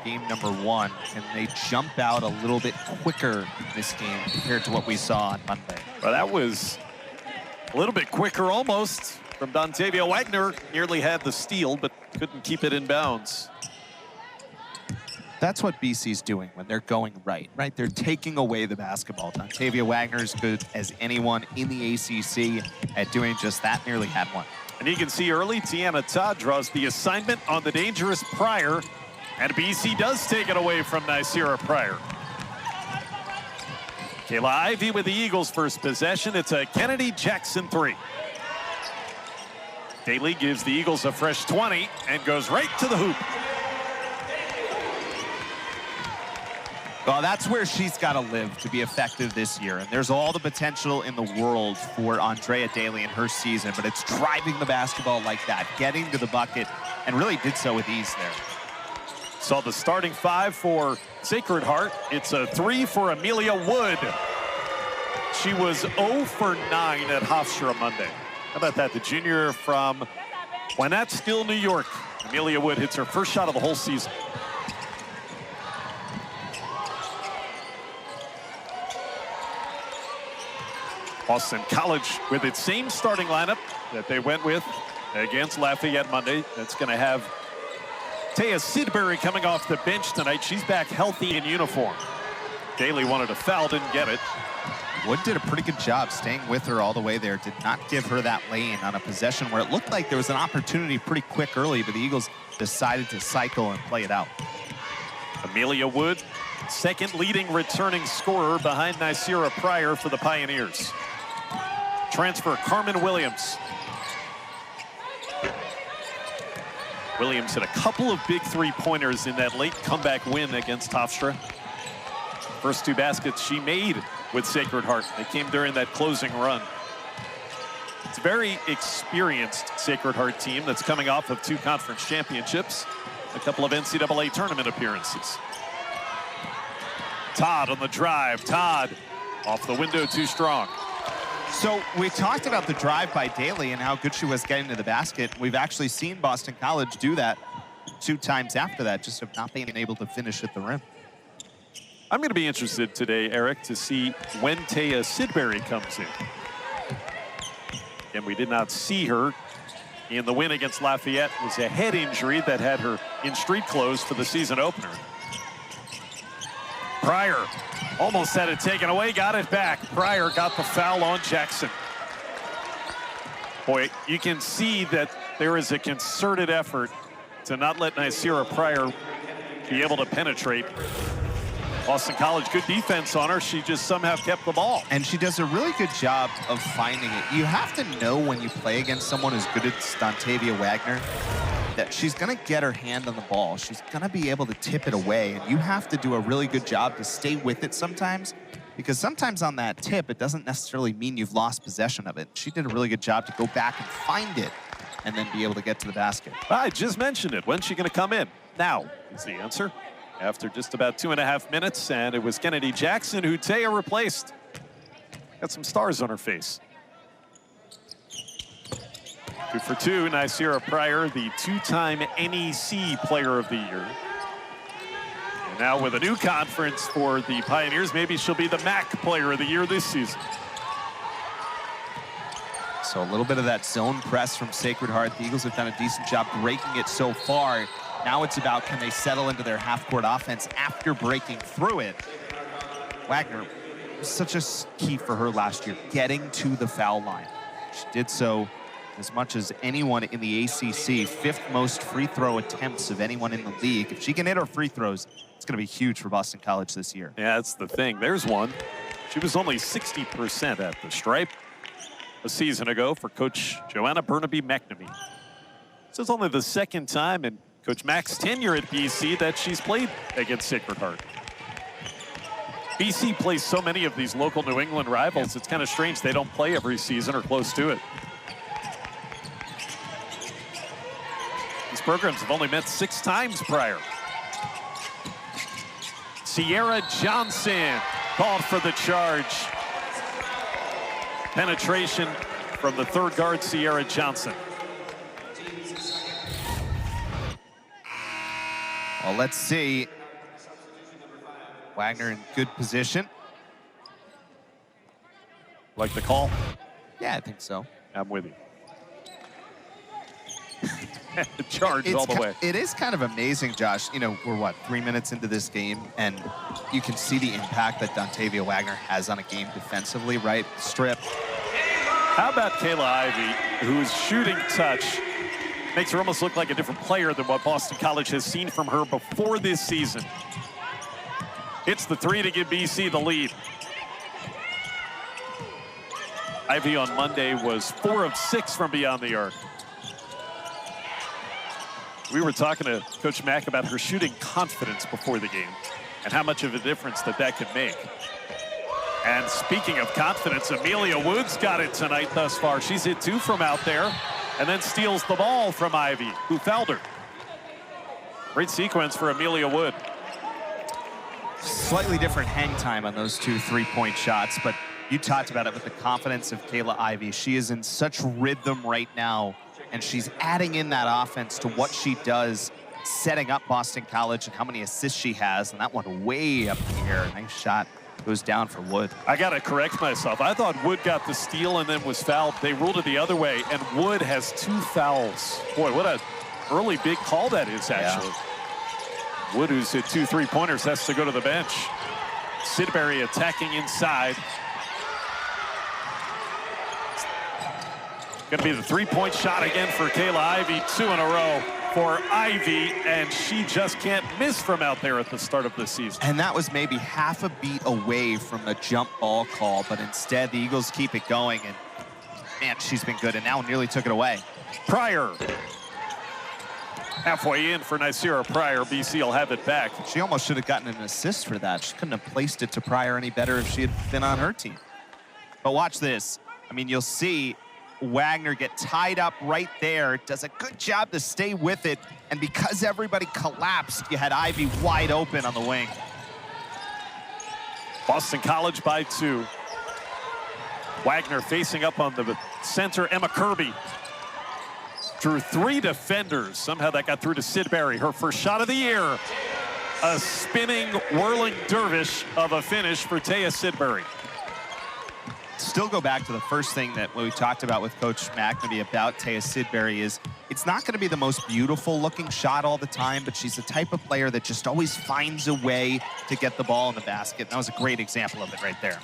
game number 1, and they jump out a little bit quicker this game compared to what we saw on Monday. Well, that was a little bit quicker almost from Dontavia Waggoner. Nearly had the steal, but couldn't keep it in bounds. That's what BC's doing when they're going right? They're taking away the basketball. Dontavia Waggoner is good as anyone in the ACC at doing just that, nearly had one. And you can see early, Todd draws the assignment on the dangerous Pryor, and BC does take it away from Nycera Pryor. Kayla Ivey with the Eagles' first possession. It's a Kennedy Jackson 3. Daley gives the Eagles a fresh 20 and goes right to the hoop. Well, that's where she's got to live to be effective this year. And there's all the potential in the world for Andrea Daley in her season, but it's driving the basketball like that, getting to the bucket, and really did so with ease there. So the starting 5 for Sacred Heart. It's a 3 for Amelia Wood. She was 0 for 9 at Hofstra Monday. How about that? The junior from Wenatskill, New York. Amelia Wood hits her first shot of the whole season. Boston College with its same starting lineup that they went with against Lafayette Monday. That's going to have Taya Sidbury coming off the bench tonight. She's back healthy in uniform. Daley wanted a foul, didn't get it. Wood did a pretty good job staying with her all the way there. Did not give her that lane on a possession where it looked like there was an opportunity pretty quick early, but the Eagles decided to cycle and play it out. Amelia Wood, second leading returning scorer behind Nycera Pryor for the Pioneers. Transfer Carmen Williams. Williams hit a couple of big three-pointers in that late comeback win against Hofstra. First 2 baskets she made with Sacred Heart. They came during that closing run. It's a very experienced Sacred Heart team that's coming off of 2 conference championships, a couple of NCAA tournament appearances. Todd on the drive. Todd off the window, too strong. So we talked about the drive by Daley and how good she was getting to the basket. We've actually seen Boston College do that 2 times after that, just of not being able to finish at the rim. I'm going to be interested today, Eric, to see when Taya Sidbury comes in. And we did not see her in the win against Lafayette. It was a head injury that had her in street clothes for the season opener. Pryor almost had it taken away, got it back. Pryor got the foul on Jackson. Boy, you can see that there is a concerted effort to not let Nycera Pryor be able to penetrate. Boston College, good defense on her. She just somehow kept the ball. And she does a really good job of finding it. You have to know when you play against someone as good as Dontavia Waggoner that she's going to get her hand on the ball. She's going to be able to tip it away. And you have to do a really good job to stay with it sometimes, because sometimes on that tip, it doesn't necessarily mean you've lost possession of it. She did a really good job to go back and find it and then be able to get to the basket. I just mentioned it. When's she going to come in? Now is the answer. After just about 2.5 minutes, and it was Kennedy Jackson who Taya replaced. Got some stars on her face. 2 for 2, Nycera Pryor, the 2-time NEC Player of the Year. And now with a new conference for the Pioneers, maybe she'll be the MAC Player of the Year this season. So a little bit of that zone press from Sacred Heart. The Eagles have done a decent job breaking it so far. Now it's about, can they settle into their half-court offense after breaking through it? Waggoner was such a key for her last year, getting to the foul line. She did so as much as anyone in the ACC, 5th most free throw attempts of anyone in the league. If she can hit her free throws, it's going to be huge for Boston College this year. Yeah, that's the thing. There's one. She was only 60% at the stripe a season ago for Coach Joanna Burnaby McNamee. This is only the 2nd time in Coach Mack's tenure at BC that she's played against Sacred Heart. BC plays so many of these local New England rivals, it's kind of strange they don't play every season or close to it. These programs have only met 6 times prior. Sierra Johnson called for the charge. Penetration from the 3rd guard, Sierra Johnson. Well, let's see. Waggoner in good position. Like the call? Yeah, I think so. I'm with you. Charged all the way. It is kind of amazing, Josh. You know, we're what, 3 minutes into this game, and you can see the impact that Dontavia Waggoner has on a game defensively, right? Strip. How about Kayla Ivey, whose shooting touch makes her almost look like a different player than what Boston College has seen from her before this season. Hits the three to give BC the lead. Ivey on Monday was 4 of 6 from beyond the arc. We were talking to Coach Mack about her shooting confidence before the game and how much of a difference that could make. And speaking of confidence, Amelia Wood's got it tonight thus far. She's hit 2 from out there and then steals the ball from Ivey, who fouled her. Great sequence for Amelia Wood. Slightly different hang time on those 2 3-point shots, but you talked about it with the confidence of Kayla Ivey. She is in such rhythm right now, and she's adding in that offense to what she does, setting up Boston College and how many assists she has, and that one way up in the air. Nice shot goes down for Wood. I got to correct myself. I thought Wood got the steal and then was fouled. They ruled it the other way, and Wood has 2 fouls. Boy, what an early big call that is, actually. Yeah. Wood, who's hit 2 3-pointers, has to go to the bench. Sidbury attacking inside. Going to be the 3-point shot again for Kayla Ivey. 2 in a row for Ivey, and she just can't miss from out there at the start of the season. And that was maybe half a beat away from the jump ball call, but instead the Eagles keep it going, and man, she's been good, and now nearly took it away. Pryor. Halfway in for Nicira Pryor. BC will have it back. She almost should have gotten an assist for that. She couldn't have placed it to Pryor any better if she had been on her team. But watch this. I mean, you'll see Waggoner get tied up right there, does a good job to stay with it, and because everybody collapsed, you had Ivey wide open on the wing. Boston College by 2. Waggoner facing up on the center, Emma Kirby. Drew 3 defenders. Somehow that got through to Sidbury. Her first shot of the year. A spinning, whirling dervish of a finish for Taya Sidbury. Still go back to the first thing that we talked about with Coach McNamee about Taya Sidbury is it's not going to be the most beautiful looking shot all the time, but she's the type of player that just always finds a way to get the ball in the basket. And that was a great example of it right there.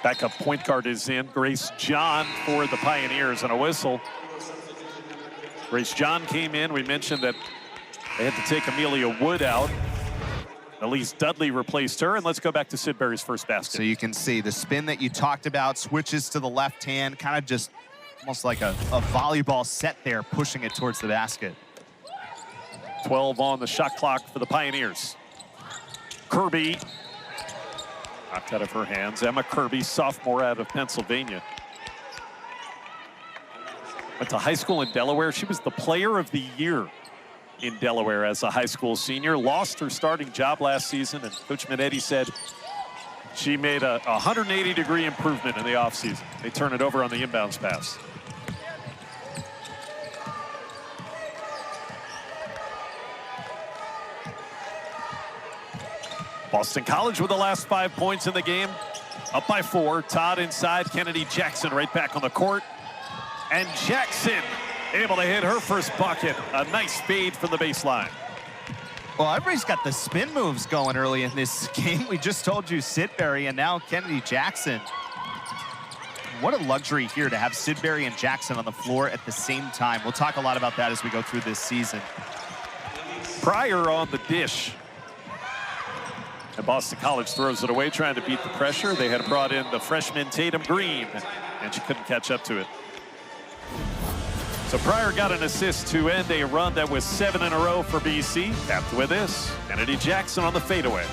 Backup point guard is in. Grace John for the Pioneers, and a whistle. Grace John came in. We mentioned that they had to take Amelia Wood out. Elise Dudley replaced her, and let's go back to Sidbury's first basket. So you can see the spin that you talked about, switches to the left hand, kind of just almost like a volleyball set there, pushing it towards the basket. 12 on the shot clock for the Pioneers. Kirby, knocked out of her hands. Emma Kirby, sophomore out of Pennsylvania. Went to high school in Delaware. She was the player of the year in Delaware as a high school senior. Lost her starting job last season, and Coach Minetti said she made a 180-degree improvement in the offseason. They turn it over on the inbounds pass. Boston College with the last 5 points in the game. Up by 4. Todd inside. Kennedy Jackson right back on the court. And Jackson able to hit her first bucket. A nice fade from the baseline. Well, everybody's got the spin moves going early in this game. We just told you Sidbury and now Kennedy Jackson. What a luxury here to have Sidbury and Jackson on the floor at the same time. We'll talk a lot about that as we go through this season. Pryor on the dish. And Boston College throws it away, trying to beat the pressure. They had brought in the freshman Tatum Green, and she couldn't catch up to it. So Pryor got an assist to end a run that was 7 in a row for BC. Capped with this, Kennedy Jackson on the fadeaway.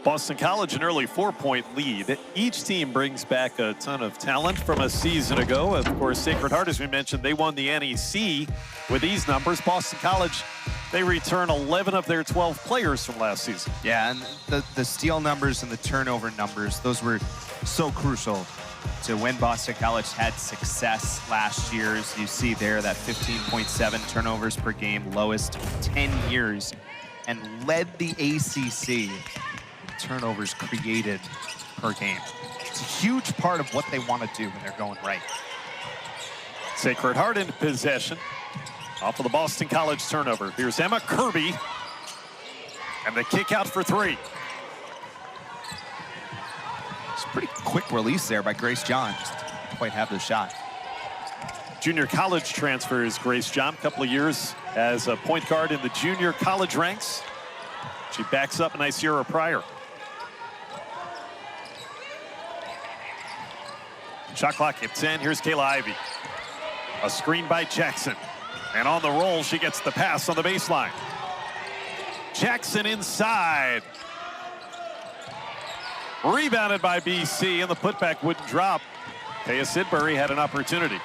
Boston College, an early 4-point lead. Each team brings back a ton of talent from a season ago. Of course, Sacred Heart, as we mentioned, they won the NEC with these numbers. Boston College, they return 11 of their 12 players from last season. Yeah, and the steal numbers and the turnover numbers, those were so crucial to when Boston College had success last year. As you see there, that 15.7 turnovers per game, lowest in 10 years, and led the ACC in turnovers created per game. It's a huge part of what they want to do when they're going right. Sacred Heart in possession off of the Boston College turnover. Here's Emma Kirby, and the kick out for three. It's a pretty quick release there by Grace John. Just didn't quite have the shot. Junior college transfers Grace John, a couple of years as a point guard in the junior college ranks. She backs up Nicira Pryor. Shot clock at 10. Here's Kayla Ivey. A screen by Jackson. And on the roll, she gets the pass on the baseline. Jackson inside. Rebounded by BC, and the putback wouldn't drop. Taya Sidbury had an opportunity.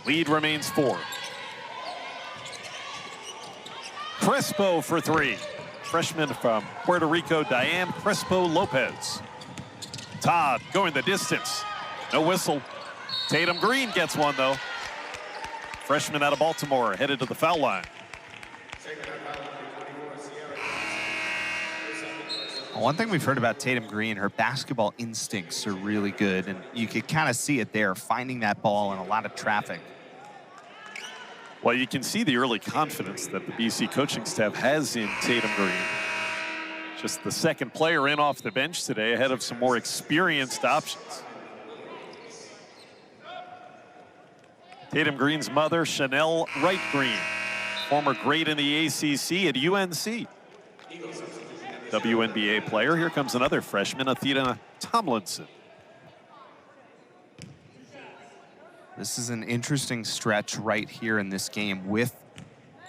Lead remains 4. Crespo for three. Freshman from Puerto Rico, Diane Crespo Lopez. Todd going the distance. No whistle. Tatum Green gets one, though. Freshman out of Baltimore, headed to the foul line. One thing we've heard about Tatum Green, her basketball instincts are really good, and you could kind of see it there, finding that ball in a lot of traffic. Well, you can see the early confidence that the BC coaching staff has in Tatum Green. Just the second player in off the bench today, ahead of some more experienced options. Tatum Green's mother, Chanel Wright Green, former great in the ACC at UNC. WNBA player. Here comes another freshman, Athena Tomlinson. This is an interesting stretch right here in this game with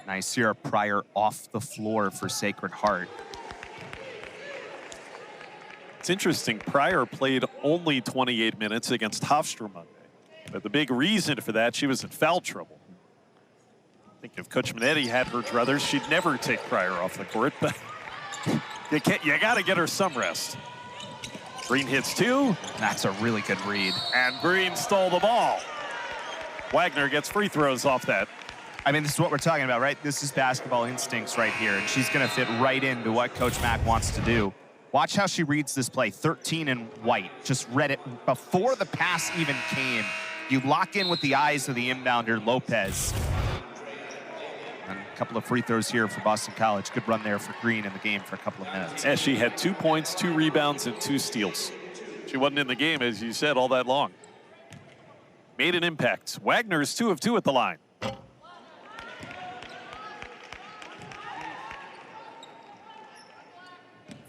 Nicira Pryor off the floor for Sacred Heart. It's interesting, Pryor played only 28 minutes against Hofstra Monday. But the big reason for that, she was in foul trouble. I think if Coach Minetti had her druthers, she'd never take Pryor off the court, but you got to get her some rest. Green hits two. That's a really good read. And Green stole the ball. Waggoner gets free throws off that. I mean, this is what we're talking about, right? This is basketball instincts right here, and she's going to fit right into what Coach Mack wants to do. Watch how she reads this play. 13 in white. Just read it before the pass even came. You lock in with the eyes of the inbounder, Lopez. And a couple of free throws here for Boston College. Good run there for Green in the game for a couple of minutes. Yeah, she had 2 points, 2 rebounds, and 2 steals. She wasn't in the game, as you said, all that long. Made an impact. Waggoner's 2 of 2 at the line.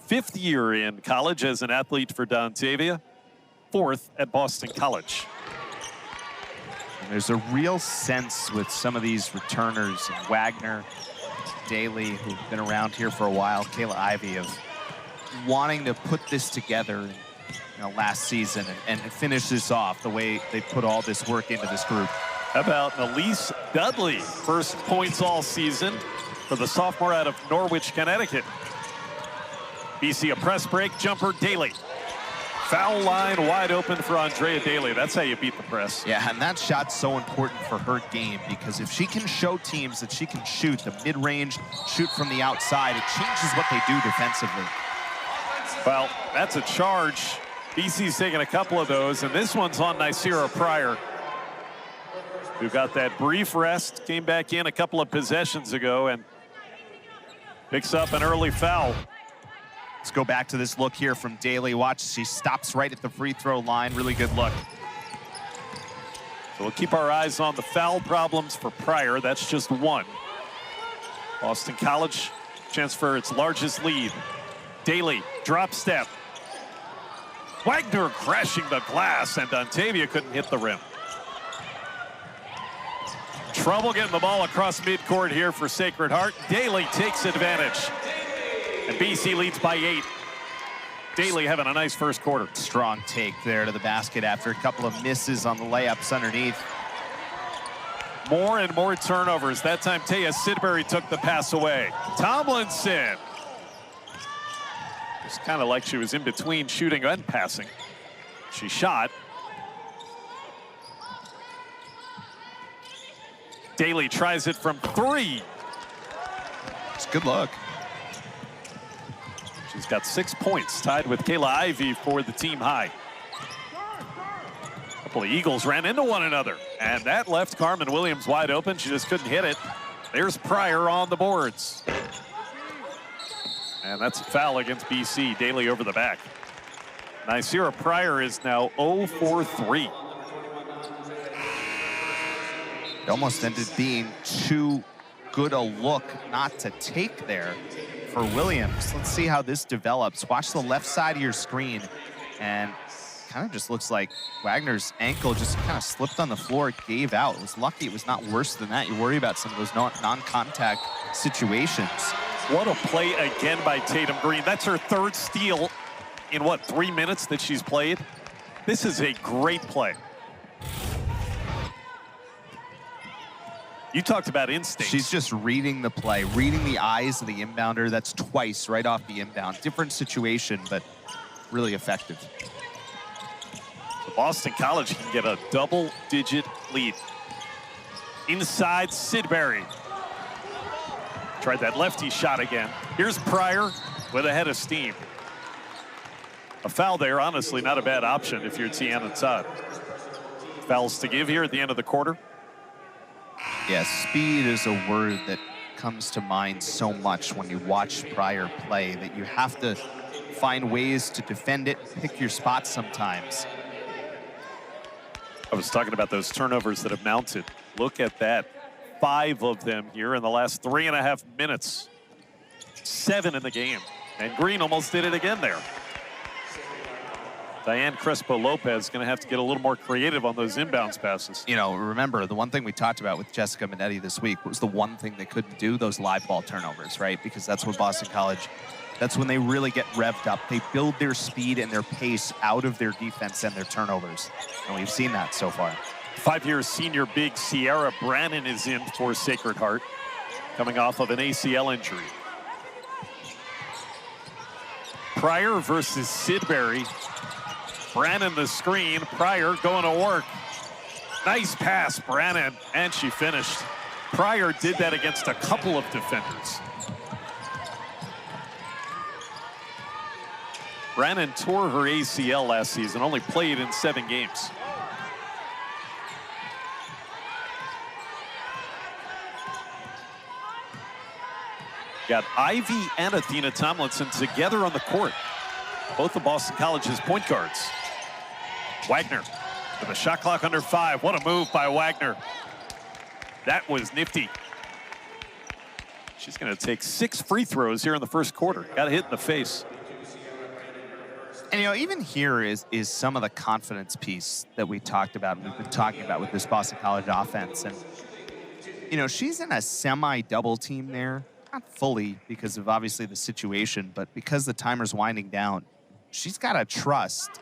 Fifth year in college as an athlete for Dontavia. 4th at Boston College. And there's a real sense with some of these returners, Waggoner, Daley, who've been around here for a while, Kayla Ivey, of wanting to put this together last season and finish this off the way they put all this work into this group. How about Elise Dudley? First points all season for the sophomore out of Norwich, Connecticut. BC a press break, jumper Daley. Foul line wide open for Andrea Daley. That's how you beat the press. Yeah, and that shot's so important for her game, because if she can show teams that she can shoot the mid-range, shoot from the outside, it changes what they do defensively. Well, that's a charge. BC's taking a couple of those, and this one's on Nicira Pryor, who got that brief rest, came back in a couple of possessions ago, and picks up an early foul. Let's go back to this look here from Daley. Watch, she stops right at the free throw line. Really good look. So we'll keep our eyes on the foul problems for Pryor. That's just one. Boston College, chance for its largest lead. Daley, drop step. Waggoner crashing the glass, and Dontavia couldn't hit the rim. Trouble getting the ball across midcourt here for Sacred Heart. Daley takes advantage. And BC leads by 8. Daley having a nice first quarter. Strong take there to the basket after a couple of misses on the layups underneath. More and more turnovers. That time, Taya Sidbury took the pass away. Tomlinson. It's kind of like she was in between shooting and passing. She shot. Daley tries it from 3. It's a good look. She's got 6 points, tied with Kayla Ivey for the team high. A couple of Eagles ran into one another, and that left Carmen Williams wide open. She just couldn't hit it. There's Pryor on the boards. And that's a foul against BC. Daley over the back. Nicira Pryor is now 0 for 3. It almost ended being too good a look not to take there for Williams. Let's see how this develops. Watch the left side of your screen, and kind of just looks like Waggoner's ankle just kind of slipped on the floor, gave out. It was lucky it was not worse than that. You worry about some of those non-contact situations. What a play again by Tatum Green. That's her 3rd steal in, what, 3 minutes that she's played? This is a great play. You talked about instinct. She's just reading the play, reading the eyes of the inbounder. That's twice right off the inbound. Different situation, but really effective. So Boston College can get a double-digit lead. Inside, Sidbury. Tried that lefty shot again. Here's Pryor with a head of steam. A foul there, honestly, not a bad option if you're Tiana Todd. Fouls to give here at the end of the quarter. Yeah, speed is a word that comes to mind so much when you watch Pryor play, that you have to find ways to defend it, pick your spots sometimes. I was talking about those turnovers that have mounted. Look at that. 5 of them here in the last 3.5 minutes. 7 in the game. And Green almost did it again there. Diane Crespo-Lopez is going to have to get a little more creative on those inbounds passes. You know, remember, the one thing we talked about with Jessica Minetti this week was the one thing they couldn't do, those live ball turnovers, right? Because that's what Boston College, that's when they really get revved up. They build their speed and their pace out of their defense and their turnovers. And we've seen that so far. 5-year senior big Sierra Brannon is in for Sacred Heart, coming off of an ACL injury. Pryor versus Sidbury. Brannon the screen, Pryor going to work. Nice pass, Brannon, and she finished. Pryor did that against a couple of defenders. Brannon tore her ACL last season, only played in 7 games. Got Ivy and Athena Tomlinson together on the court. Both of Boston College's point guards. Waggoner with a shot clock under 5. What a move by Waggoner. That was nifty. She's going to take 6 free throws here in the first quarter. Got a hit in the face. And, you know, even here is some of the confidence piece that we talked about, we've been talking about with this Boston College offense. And, you know, she's in a semi-double team there. Not fully because of obviously the situation, but because the timer's winding down, she's got to trust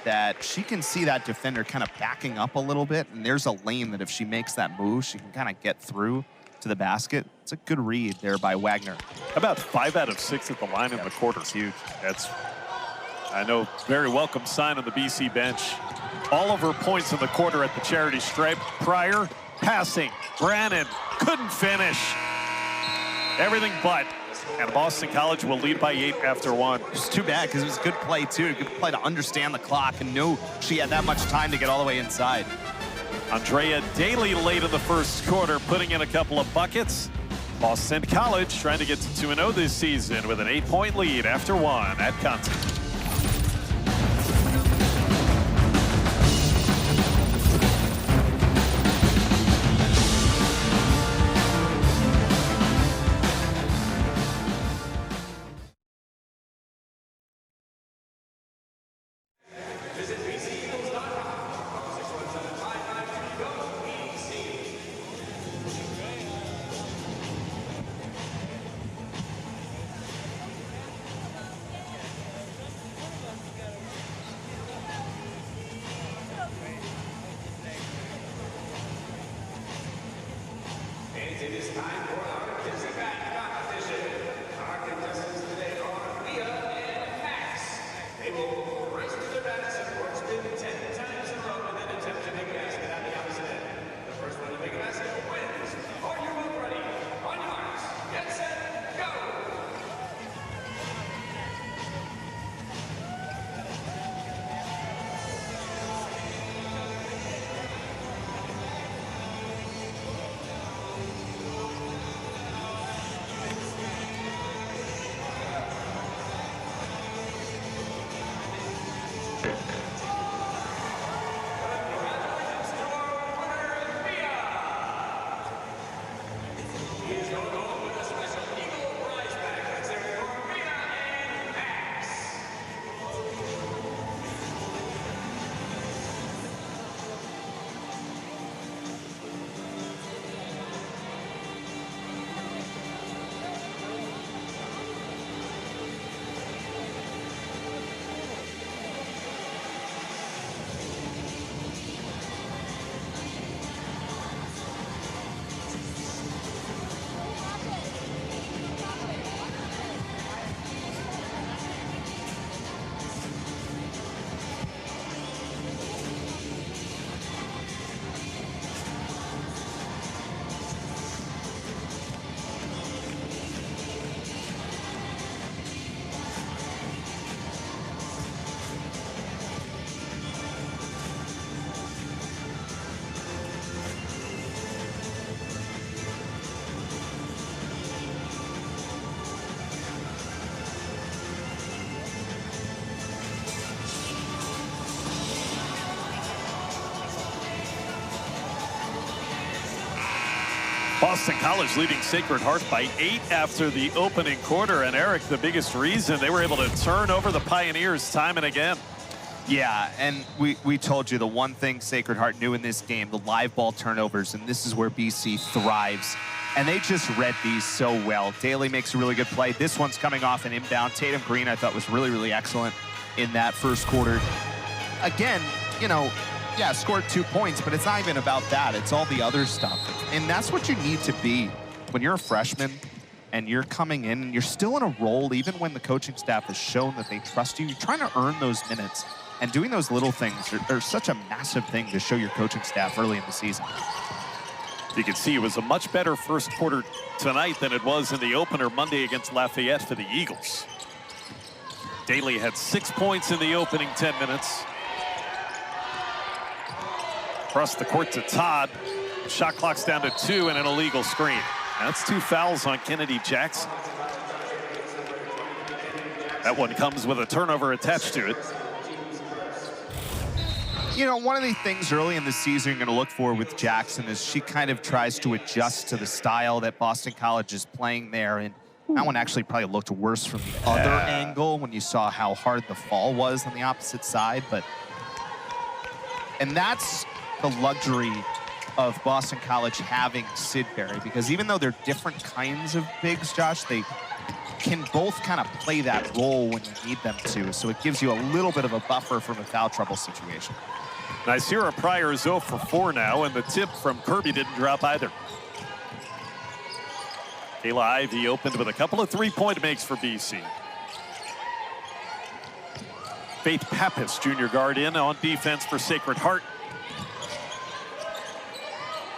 that she can see that defender kind of backing up a little bit, and there's a lane that if she makes that move, she can kind of get through to the basket. It's a good read there by Waggoner. About 5 out of 6 at the line in the quarter. It's huge. That's, I know, very welcome sign on the BC bench. All of her points in the quarter at the charity stripe. Pryor passing. Brannon couldn't finish. Everything but. And Boston College will lead by 8 after 1. It's too bad because it was a good play, too. A good play to understand the clock and know she had that much time to get all the way inside. Andrea Daley late in the first quarter, putting in a couple of buckets. Boston College trying to get to 2-0 this season with an 8-point lead after 1 at Continental. It is time for our Dizzy Bat competition. Our contestants today are Mia and Max. They will race to their bats and work spin 10 times in a row and then attempt to make a basket at the opposite end. The first one to make a basket wins. Are you both ready? On your marks, get set, go! Boston College leading Sacred Heart by 8 after the opening quarter. And Eric, the biggest reason they were able to turn over the Pioneers time and again. Yeah, and we told you the one thing Sacred Heart knew in this game, the live ball turnovers, and this is where BC thrives. And they just read these so well. Daley makes a really good play. This one's coming off an inbound. Tatum Green, I thought, was really, really excellent in that first quarter. Again, you know, yeah, scored 2 points, but it's not even about that. It's all the other stuff. And that's what you need to be when you're a freshman and you're coming in and you're still in a role, even when the coaching staff has shown that they trust you. You're trying to earn those minutes. And doing those little things are such a massive thing to show your coaching staff early in the season. You can see it was a much better first quarter tonight than it was in the opener Monday against Lafayette for the Eagles. Daley had 6 points in the opening 10 minutes. Across the court to Todd. Shot clock's down to 2 and an illegal screen. That's 2 fouls on Kennedy Jackson. That one comes with a turnover attached to it. You know, one of the things early in the season you're going to look for with Jackson is she kind of tries to adjust to the style that Boston College is playing there. And that one actually probably looked worse from the other angle when you saw how hard the fall was on the opposite side. And that's the luxury of Boston College having Sidbury, because even though they're different kinds of bigs, Josh, they can both kind of play that role when you need them to. So it gives you a little bit of a buffer from a foul trouble situation. Nicira Pryor is 0 for 4 now, and the tip from Kirby didn't drop either. Kayla Ivey opened with a couple of three-point makes for BC. Faith Pappas, junior guard, in on defense for Sacred Heart.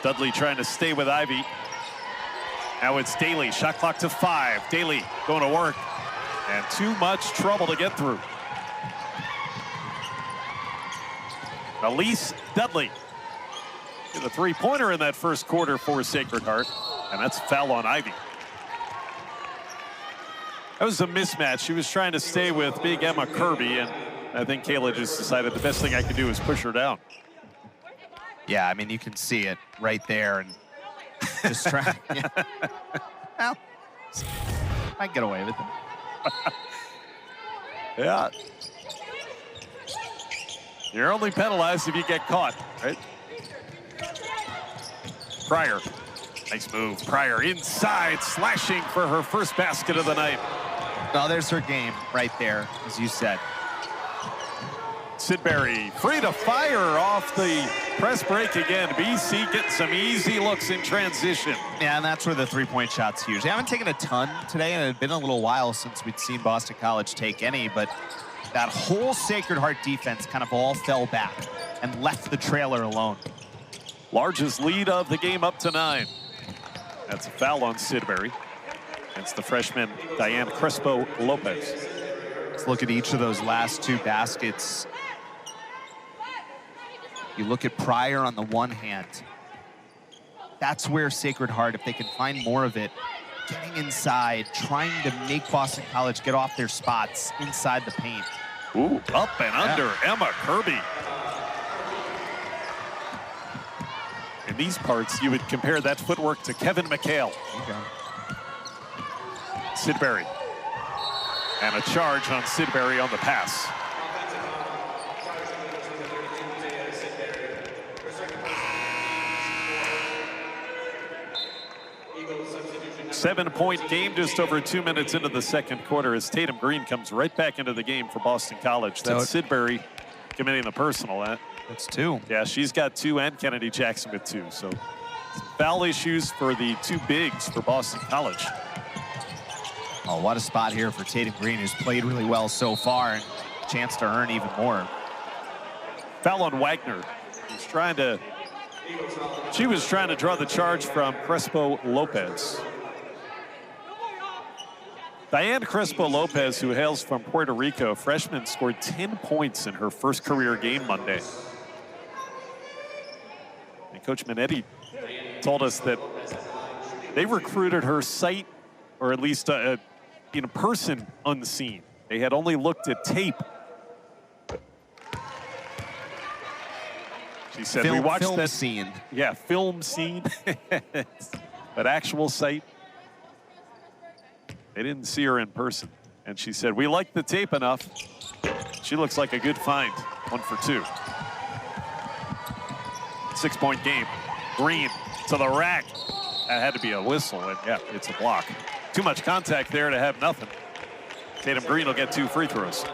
Dudley trying to stay with Ivey. Now it's Daley, shot clock to 5. Daley going to work, and too much trouble to get through. Elise Dudley hit a three-pointer in that first quarter for Sacred Heart, and that's foul on Ivey. That was a mismatch. She was trying to stay with big Emma Kirby, and I think Kayla just decided the best thing I could do is push her down. Yeah, I mean, you can see it right there, and just trying. Yeah. Well, I can get away with it. Yeah. You're only penalized if you get caught, right? Pryor, nice move. Pryor inside, slashing for her first basket of the night. No, there's her game right there, as you said. Sidbury free to fire off the press break again. BC getting some easy looks in transition. Yeah, and that's where the three-point shot's huge. They haven't taken a ton today, and it had been a little while since we'd seen Boston College take any, but that whole Sacred Heart defense kind of all fell back and left the trailer alone. Largest lead of the game up to 9. That's a foul on Sidbury. It's the freshman Diane Crespo Lopez. Let's look at each of those last 2 baskets. You look at Pryor on the one hand. That's where Sacred Heart, if they can find more of it, getting inside, trying to make Boston College get off their spots inside the paint. Ooh, up and under Emma Kirby. In these parts, you would compare that footwork to Kevin McHale. Okay. Sidbury. And a charge on Sidbury on the pass. Seven-point game just over 2 minutes into the second quarter as Tatum Green comes right back into the game for Boston College. That's Sidbury committing the personal. That's 2. Yeah, she's got 2 and Kennedy Jackson with 2. So foul issues for the 2 bigs for Boston College. Oh, what a spot here for Tatum Green, who's played really well so far, and a chance to earn even more. Foul on Waggoner. She was trying to draw the charge from Crespo Lopez. Diane Crespo Lopez, who hails from Puerto Rico, freshman, scored 10 points in her first career game Monday. And Coach Minetti told us that they recruited her sight, or at least in person, unseen. They had only looked at tape. She said, we watched film that scene. Yeah, film scene, but actual sight. They didn't see her in person. And she said, we liked the tape enough. She looks like a good find. 1 for 2. 6-point game. Green to the rack. That had to be a whistle, and yeah, it's a block. Too much contact there to have nothing. Tatum Green will get 2 free throws.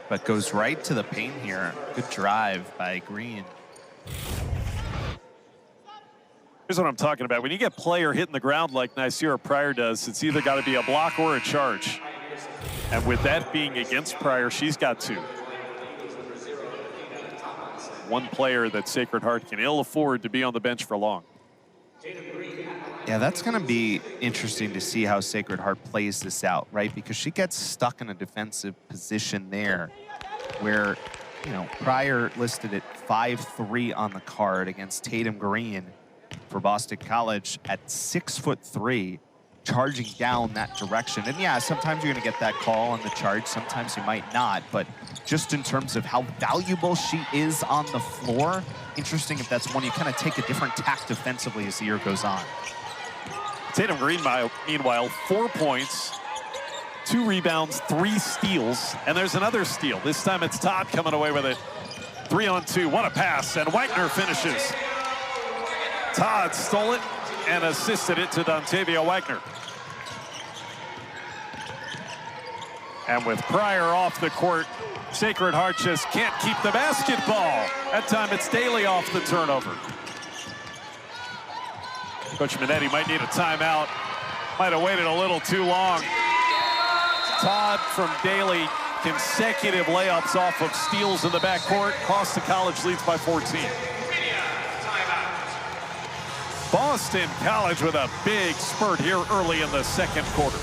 But goes right to the paint here. Good drive by Green. Here's what I'm talking about. When you get player hitting the ground like Nycera Pryor does, it's either got to be a block or a charge. And with that being against Pryor, she's got 2. One player that Sacred Heart can ill afford to be on the bench for long. Yeah, that's going to be interesting to see how Sacred Heart plays this out, right? Because she gets stuck in a defensive position there where, you know, Pryor listed at 5'3" on the card against Tatum Green for Boston College at 6'3", charging down that direction. And yeah, sometimes you're going to get that call on the charge, sometimes you might not, but just in terms of how valuable she is on the floor, interesting if that's one you kind of take a different tack defensively as the year goes on. Tatum Green, meanwhile, 4 points, 2 rebounds, 3 steals, and there's another steal. This time it's Todd coming away with it. 3-on-2, what a pass, and Waggoner finishes. Todd stole it and assisted it to Dontavia Waggoner. And with Pryor off the court, Sacred Heart just can't keep the basketball. That time it's Daley off the turnover. Coach Minetti might need a timeout. Might have waited a little too long. Todd from Daley, consecutive layups off of steals in the backcourt. Boston College leads by 14. Boston College with a big spurt here early in the second quarter.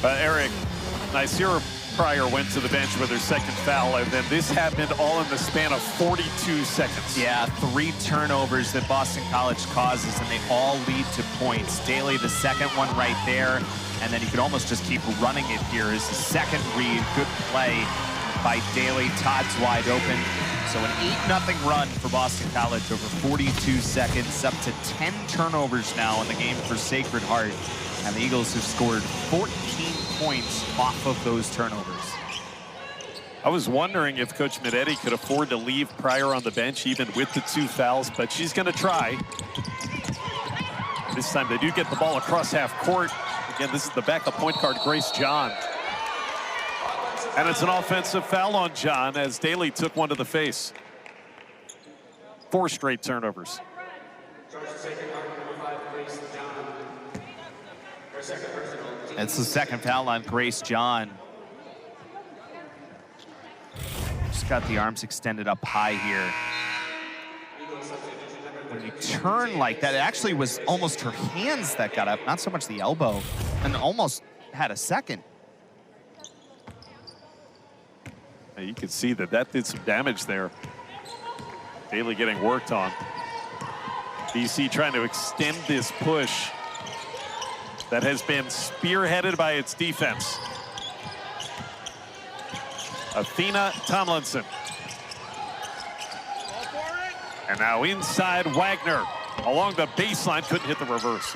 Eric, Nyseera Pryor went to the bench with her second foul, and then this happened all in the span of 42 seconds. Yeah, 3 turnovers that Boston College causes, and they all lead to points. Daley, the second one right there, and then you could almost just keep running it here as the second read. Good play by Daley. Todd's wide open. So an 8-0 run for Boston College over 42 seconds, up to 10 turnovers now in the game for Sacred Heart. And the Eagles have scored 14 points off of those turnovers. I was wondering if Coach Minetti could afford to leave Pryor on the bench even with the 2 fouls, but she's going to try. This time they do get the ball across half court. Again, this is the backup point guard, Grace John. And it's an offensive foul on John as Daley took one to the face. 4 straight turnovers. It's the second foul on Grace John. Just got the arms extended up high here. When you turn like that, it actually was almost her hands that got up, not so much the elbow, and almost had a second. You can see that that did some damage there. Daley getting worked on. BC trying to extend this push that has been spearheaded by its defense. Athena Tomlinson. And now inside Waggoner. Along the baseline, couldn't hit the reverse.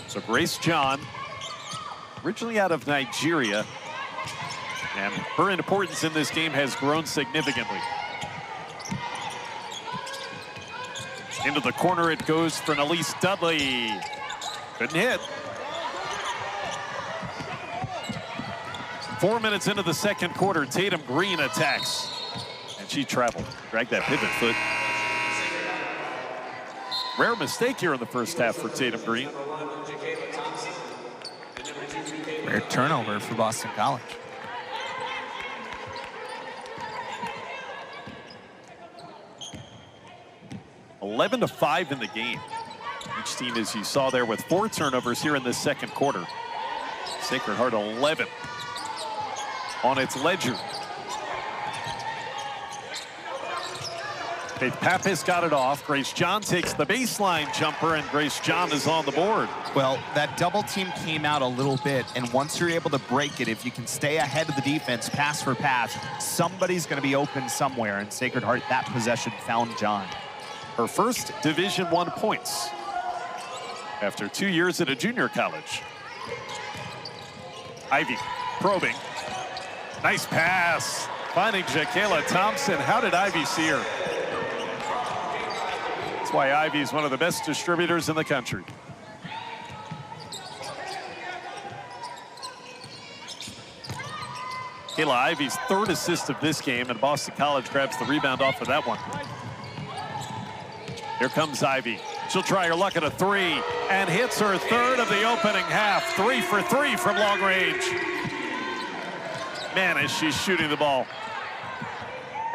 So Grace John, originally out of Nigeria, and her importance in this game has grown significantly. Into the corner it goes for Elise Dudley. Couldn't hit. 4 minutes into the second quarter, Tatum Green attacks. And she traveled, dragged that pivot foot. Rare mistake here in the first half for Tatum Green. Rare turnover for Boston College. (11-5) in the game. Each team, as you saw there, with 4 turnovers here in this second quarter. Sacred Heart 11 on its ledger. Faith Pappas got it off. Grace John takes the baseline jumper, and Grace John is on the board. Well, that double team came out a little bit, and once you're able to break it, if you can stay ahead of the defense, pass for pass, somebody's going to be open somewhere, and Sacred Heart, that possession, found John. Her first Division I points after 2 years at a junior college. Ivy probing. Nice pass. Finding Jacayla Thompson. How did Ivy see her? That's why Ivy is one of the best distributors in the country. Kayla Ivy's 3rd assist of this game, and Boston College grabs the rebound off of that one. Here comes Ivy. She'll try her luck at a 3 and hits her 3rd of the opening half. 3 for 3 from long range. Man, as she's shooting the ball.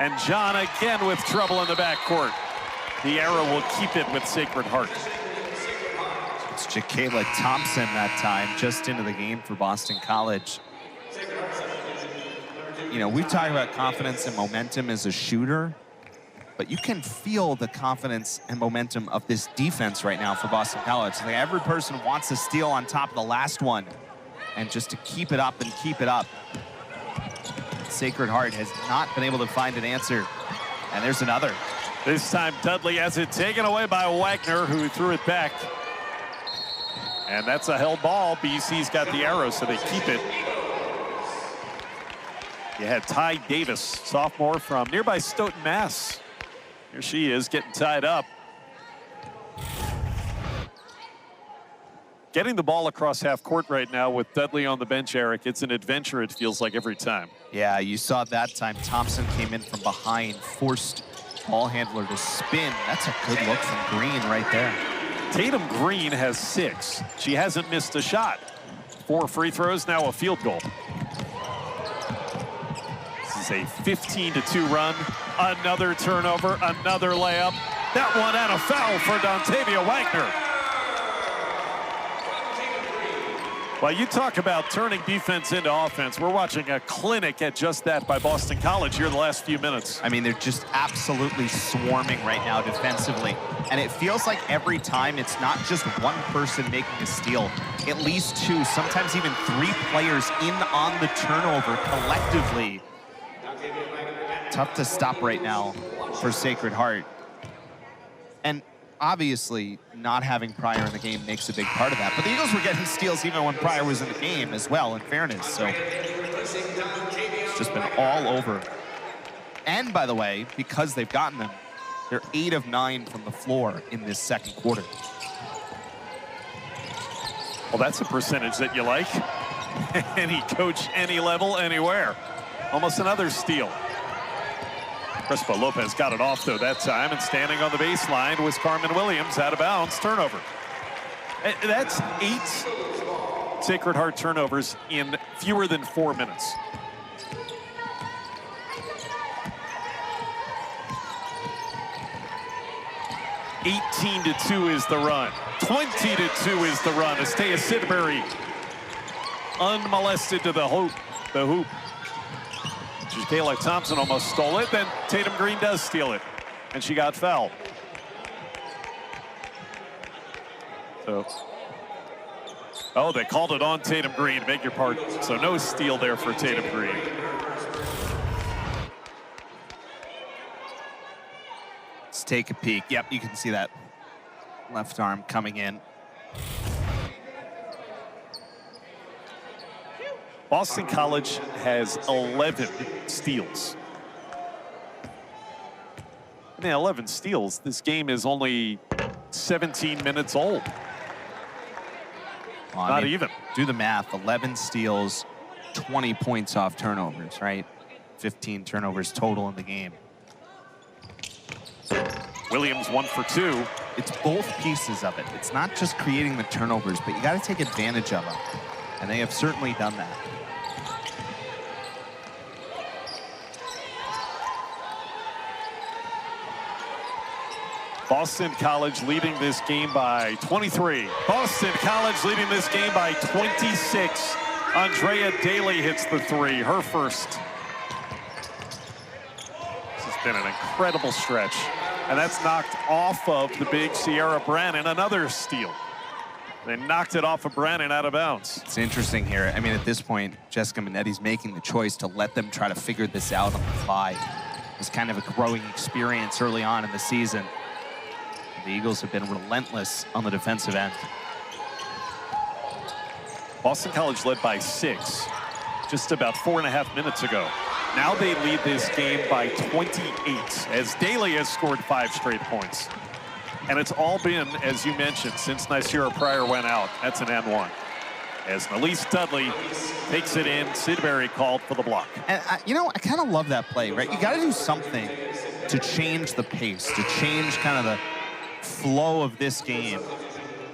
And John again with trouble in the backcourt. The arrow will keep it with Sacred Heart. It's Jacayla Thompson that time, just into the game for Boston College. You know, we've talked about confidence and momentum as a shooter, but you can feel the confidence and momentum of this defense right now for Boston College. Like every person wants to steal on top of the last one, and just to keep it up and keep it up. Sacred Heart has not been able to find an answer. And there's another. This time Dudley has it taken away by Waggoner, who threw it back. And that's a held ball. BC's got the arrow, so they keep it. You had Ty Davis, sophomore from nearby Stoughton, Mass. Here she is getting tied up. Getting the ball across half court right now with Dudley on the bench, Eric. It's an adventure, it feels like, every time. Yeah, you saw that time. Thompson came in from behind, forced ball handler to spin. That's a good look from Green right there. Tatum Green has 6. She hasn't missed a shot. 4 free throws, now a field goal. This is a 15-2 run. Another turnover, another layup. That one and a foul for Dontavia Waggoner. Well, you talk about turning defense into offense. We're watching a clinic at just that by Boston College here in the last few minutes. I mean, they're just absolutely swarming right now defensively. And it feels like every time it's not just one person making a steal, at least two, sometimes even three players in on the turnover collectively. Tough to stop right now for Sacred Heart. And obviously, not having Pryor in the game makes a big part of that. But the Eagles were getting steals even when Pryor was in the game as well, in fairness. So it's just been all over. And by the way, because they've gotten them, they're 8 of 9 from the floor in this second quarter. Well, that's a percentage that you like. Any coach, any level, anywhere. Almost another steal. Crespo Lopez got it off, though, that time, and standing on the baseline was Carmen Williams, out of bounds, turnover. That's 8 Sacred Heart turnovers in fewer than 4 minutes. (18-2) is the run. 20-2 is the run. Estea Sidbury unmolested to the hoop. Kayla Thompson almost stole it, then Tatum Green does steal it, and she got fouled. So, oh, they called it on Tatum Green, beg your pardon. So no steal there for Tatum Green. Let's take a peek. Yep, you can see that left arm coming in. Boston College has 11 steals. I mean, 11 steals. This game is only 17 minutes old. Well, Not even. Do the math. 11 steals, 20 points off turnovers, right? 15 turnovers total in the game. Williams 1 for 2. It's both pieces of it. It's not just creating the turnovers, but you got to take advantage of them. And they have certainly done that. Boston College leading this game by 23. Boston College leading this game by 26. Andrea Daley hits the 3, her first. This has been an incredible stretch. And that's knocked off of the big Sierra Brannon, another steal. They knocked it off of Brannon out of bounds. It's interesting here. I mean, at this point, Jessica Minetti's making the choice to let them try to figure this out on the fly. It was kind of a growing experience early on in the season. The Eagles have been relentless on the defensive end. Boston College led by 6 just about 4.5 minutes ago. Now they lead this game by 28 as Daley has scored 5 straight points. And it's all been, as you mentioned, since Nyseera Pryor went out. That's an N1. As Nalise Dudley takes it in, Sidbury called for the block. And, you know, I kind of love that play, right? You got to do something to change the pace, to change kind of the flow of this game.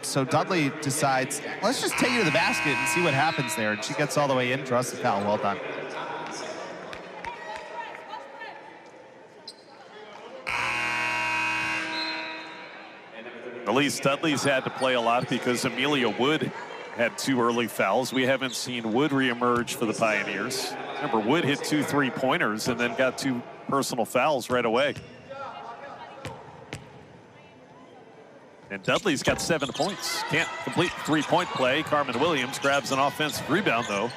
So Dudley decides, let's just take you to the basket and see what happens there. And she gets all the way in, draws the foul. Well done. Nalise Dudley's had to play a lot because Amelia Wood had 2 early fouls. We haven't seen Wood reemerge for the Pioneers. Remember, Wood hit 2 3-pointers and then got 2 personal fouls right away. And Dudley's got 7 points. Can't complete the 3-point play. Carmen Williams grabs an offensive rebound, though.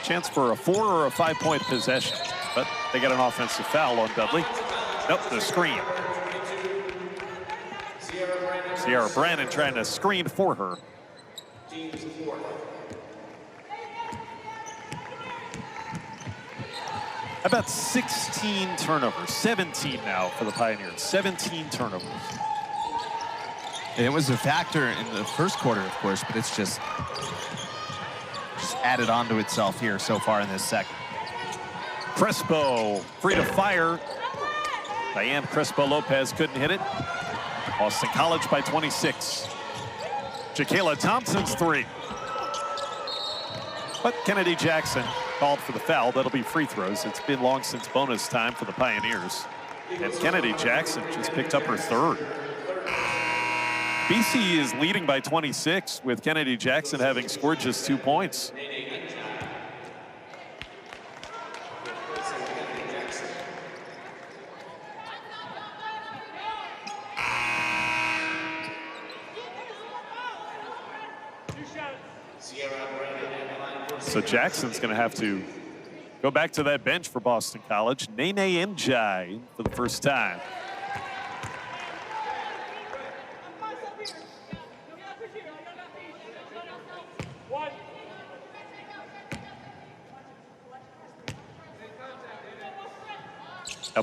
Chance for a 4 or a 5-point possession. But they got an offensive foul on Dudley. Nope, the screen. Sierra Brannon trying to screen for her. About 16 turnovers, 17 now for the Pioneers, 17 turnovers. And it was a factor in the first quarter, of course, but it's just added onto itself here so far in this second. Crespo free to fire. Diane Crespo Lopez couldn't hit it. Boston College by 26. Jakayla Thompson's 3. But Kennedy Jackson called for the foul. That'll be free throws. It's been long since bonus time for the Pioneers. And Kennedy Jackson just picked up her 3rd. BC is leading by 26 with Kennedy Jackson having scored just 2 points. So Jackson's going to have to go back to that bench for Boston College. Nene Njai for the first time.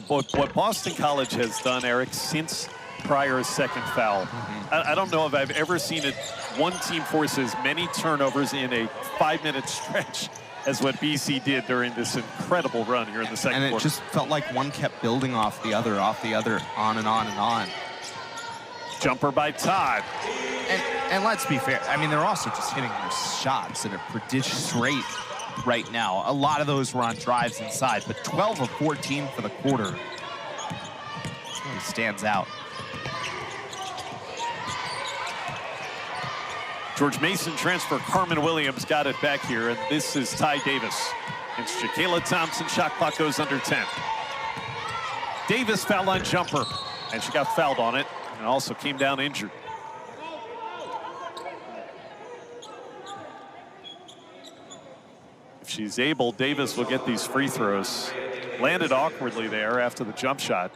What Boston College has done, Eric, since Pryor's second foul, I don't know if I've ever seen one team force as many turnovers in a 5-minute stretch as what BC did during this incredible run here in the second quarter. And it just felt like one kept building off the other, on and on and on. Jumper by Todd. And let's be fair, I mean, they're also just hitting their shots at a prodigious rate right now. A lot of those were on drives inside, but 12 of 14 for the quarter really stands out. George Mason transfer, Carmen Williams got it back here, and this is Ty Davis. It's Jacayla Thompson, shot clock goes under 10. Davis foul line jumper, and she got fouled on it, and also came down injured. If she's able, Davis will get these free throws. Landed awkwardly there after the jump shot.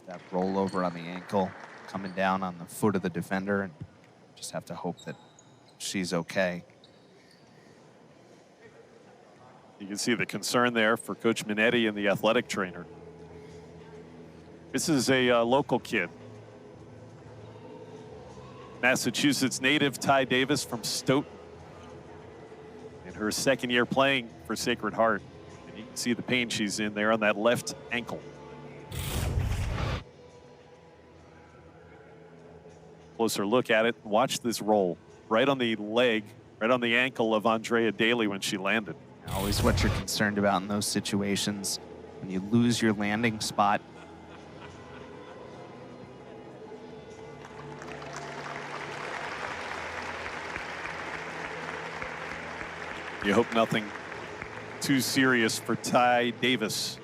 That rollover on the ankle, coming down on the foot of the defender, and just have to hope that she's okay. You can see the concern there for Coach Minetti and the athletic trainer. This is a local kid. Massachusetts native Ty Davis from Stoughton. In her second year playing for Sacred Heart. And you can see the pain she's in there on that left ankle. Closer look at it. Watch this roll. Right on the leg, right on the ankle of Andrea Daley when she landed. Always what you're concerned about in those situations. When you lose your landing spot. You hope nothing too serious for Ty Davis.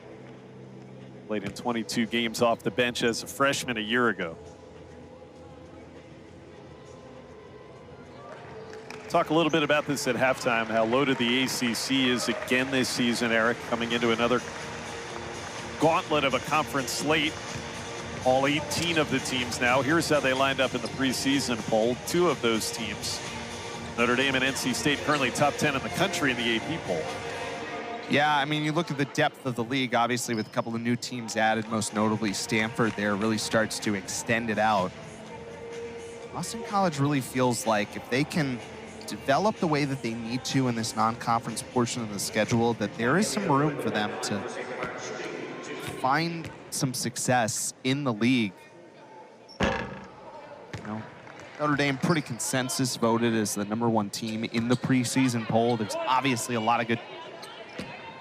Played in 22 games off the bench as a freshman a year ago. Talk a little bit about this at halftime, how loaded the ACC is again this season, Eric, coming into another gauntlet of a conference slate. All 18 of the teams now. Here's how they lined up in the preseason poll. 2 of those teams, Notre Dame and NC State, currently top 10 in the country in the AP poll. Yeah, I mean, you look at the depth of the league, obviously, with a couple of new teams added, most notably Stanford there really starts to extend it out. Boston College really feels like if they can develop the way that they need to in this non-conference portion of the schedule, that there is some room for them to find some success in the league. You know, Notre Dame pretty consensus voted as the #1 team in the preseason poll. There's obviously a lot of good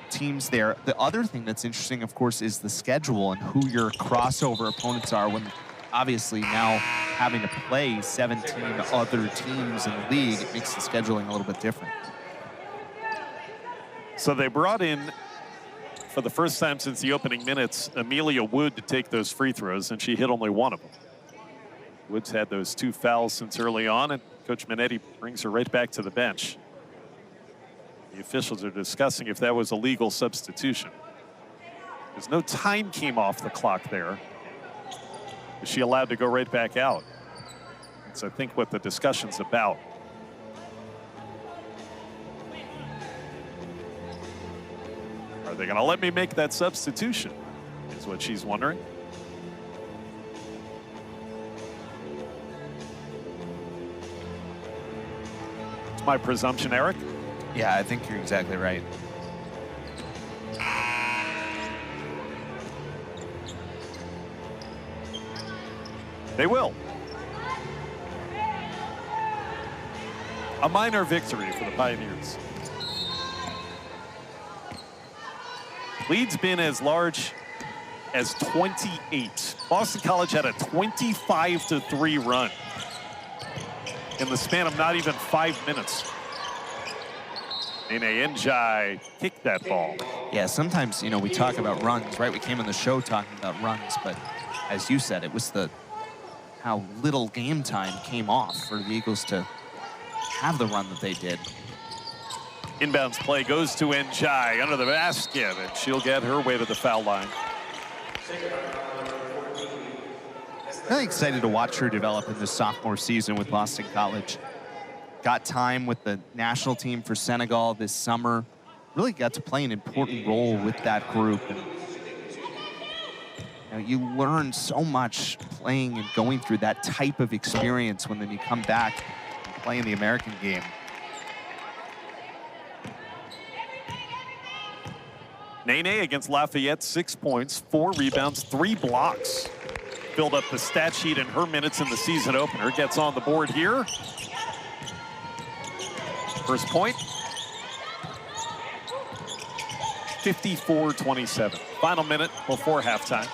teams there. The other thing that's interesting, of course, is the schedule and who your crossover opponents are when obviously now having to play 17 other teams in the league, it makes the scheduling a little bit different. So they brought in, for the first time since the opening minutes, Amelia Wood to take those free throws, and she hit only one of them. Wood's had those 2 fouls since early on, and Coach Minetti brings her right back to the bench. The officials are discussing if that was a legal substitution. There's no time came off the clock there. Is she allowed to go right back out? That's, I think, what the discussion's about. Are they going to let me make that substitution? Is what she's wondering. It's my presumption, Eric. Yeah, I think you're exactly right. They will. A minor victory for the Pioneers. Lead's been as large as 28. Boston College had a 25-3 run in the span of not even 5 minutes. Nene Njai kicked that ball. Yeah, sometimes, you know, we talk about runs, right? We came on the show talking about runs, but as you said, it was how little game time came off for the Eagles to have the run that they did. Inbounds play goes to Njai under the basket, and she'll get her way to the foul line. Really excited to watch her develop in this sophomore season with Boston College. Got time with the national team for Senegal this summer. Really got to play an important role with that group. And, you know, you learn so much playing and going through that type of experience when then you come back and play in the American game. Nene against Lafayette, 6 points, 4 rebounds, 3 blocks. Filled up the stat sheet in her minutes in the season opener. Gets on the board here. First point. 54-27. Final minute before halftime.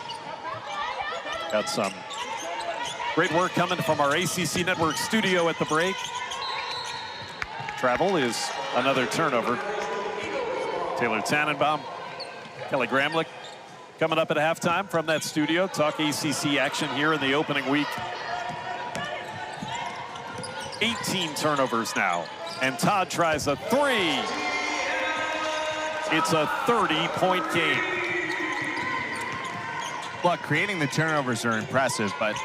Got some great work coming from our ACC Network studio at the break. Travel is another turnover. Taylor Tannenbaum, Kelly Gramlich coming up at halftime from that studio. Talk ACC action here in the opening week. 18 turnovers now. And Todd tries a 3. It's a 30-point game. Look, creating the turnovers are impressive, but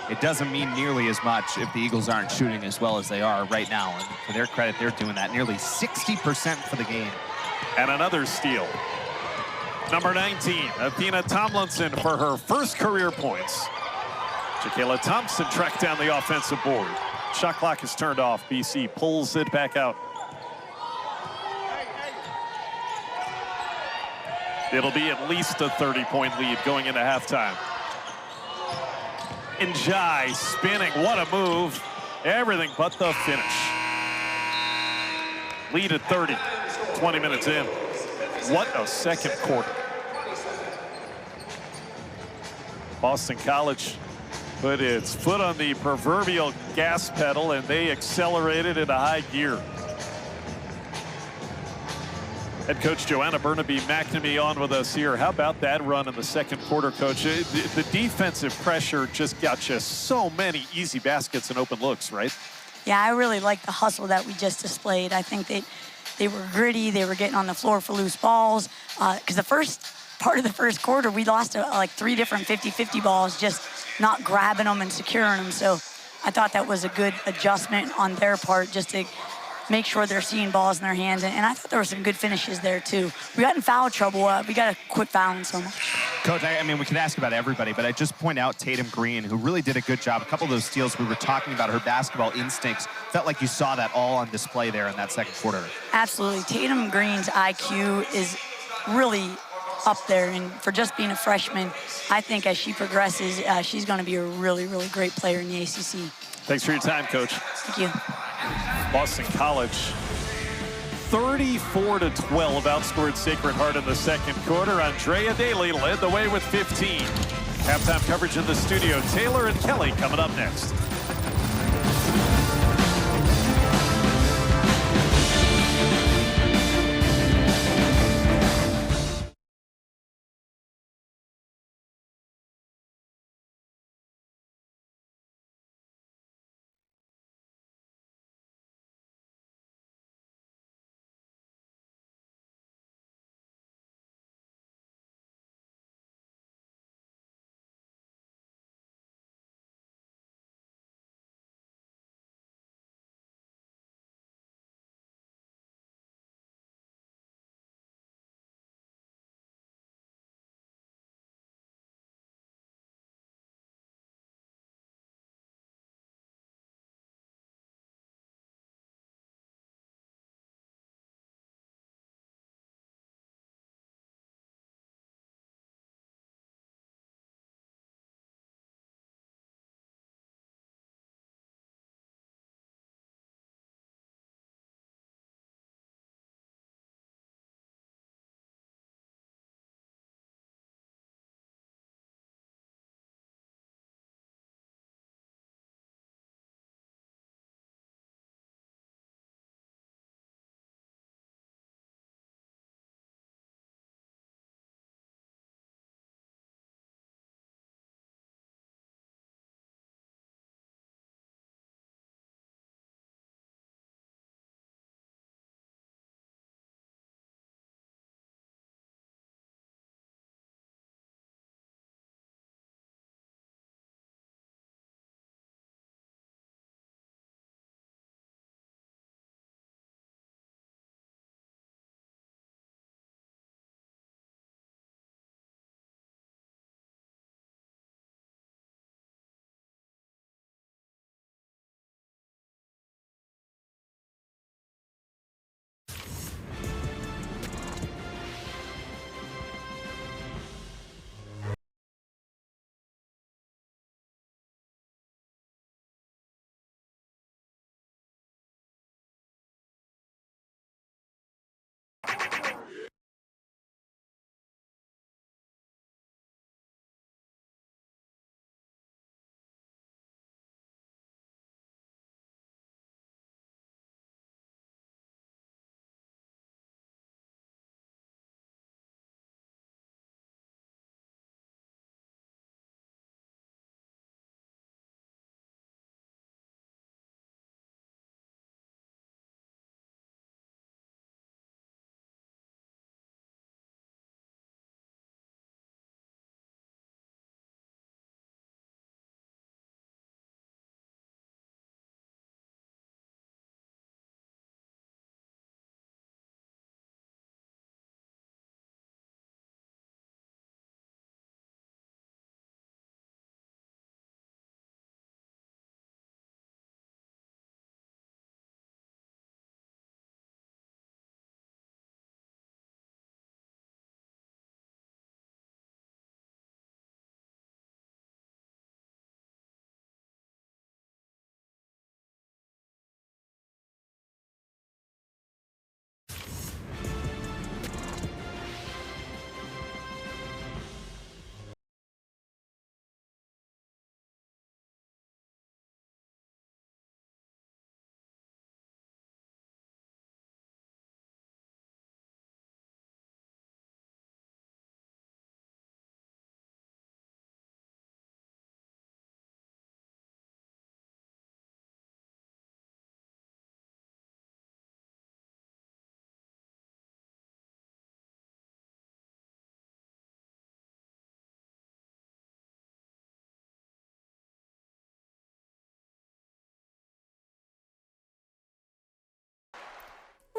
it doesn't mean nearly as much if the Eagles aren't shooting as well as they are right now. And to their credit, they're doing that nearly 60% for the game. And another steal. Number 19, Athena Tomlinson for her first career points. Jaquela Thompson tracked down the offensive board. Shot clock is turned off. BC pulls it back out. It'll be at least a 30-point lead going into halftime. Njai spinning, what a move. Everything but the finish. Lead at 30, 20 minutes in. What a second quarter. Boston College put its foot on the proverbial gas pedal and they accelerated into high gear. Head coach Joanna Burnaby-McNamee on with us here. How about that run in the second quarter, coach? The defensive pressure just got you so many easy baskets and open looks, right? Yeah, I really like the hustle that we just displayed. I think they were gritty. They were getting on the floor for loose balls. Because the first part of the first quarter, we lost like 3 different 50-50 balls, just not grabbing them and securing them. So I thought that was a good adjustment on their part, just to make sure they're seeing balls in their hands. And I thought there were some good finishes there, too. We got in foul trouble. We got to quit fouling so much. Coach, I mean, we could ask about everybody, but I just point out Tatum Green, who really did a good job. A couple of those steals, we were talking about her basketball instincts. Felt like you saw that all on display there in that second quarter. Absolutely. Tatum Green's IQ is really up there. And for just being a freshman, I think as she progresses, she's going to be a really, really great player in the ACC. Thanks for your time, Coach. Thank you. Boston College, 34-12 outscored Sacred Heart in the second quarter. Andrea Daley led the way with 15. Halftime coverage in the studio. Taylor and Kelly coming up next.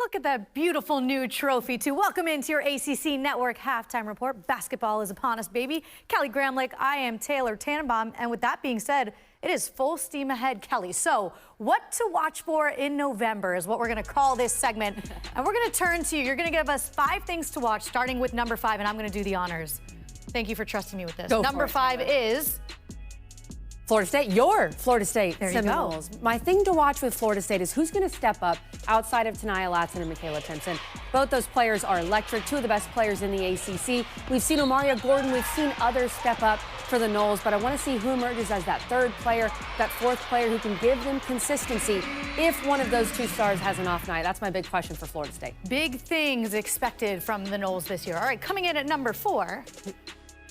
Look at that beautiful new trophy, too. Welcome into your ACC Network Halftime Report. Basketball is upon us, baby. Kelly Gramlich, I am Taylor Tannenbaum. And with that being said, it is full steam ahead, Kelly. So what to watch for in November is what we're going to call this segment. And we're going to turn to you. You're going to give us 5 things to watch, starting with number 5, and I'm going to do the honors. Thank you for trusting me with this. Number 5 is... Florida State, your Florida State There you Seminoles. My thing to watch with Florida State is who's going to step up outside of Tania Latson and Michaela Timpson. Both those players are electric, 2 of the best players in the ACC. We've seen Omaria Gordon, we've seen others step up for the Noles, but I want to see who emerges as that 3rd player, that 4th player who can give them consistency if one of those 2 stars has an off night. That's my big question for Florida State. Big things expected from the Noles this year. All right, coming in at number 4.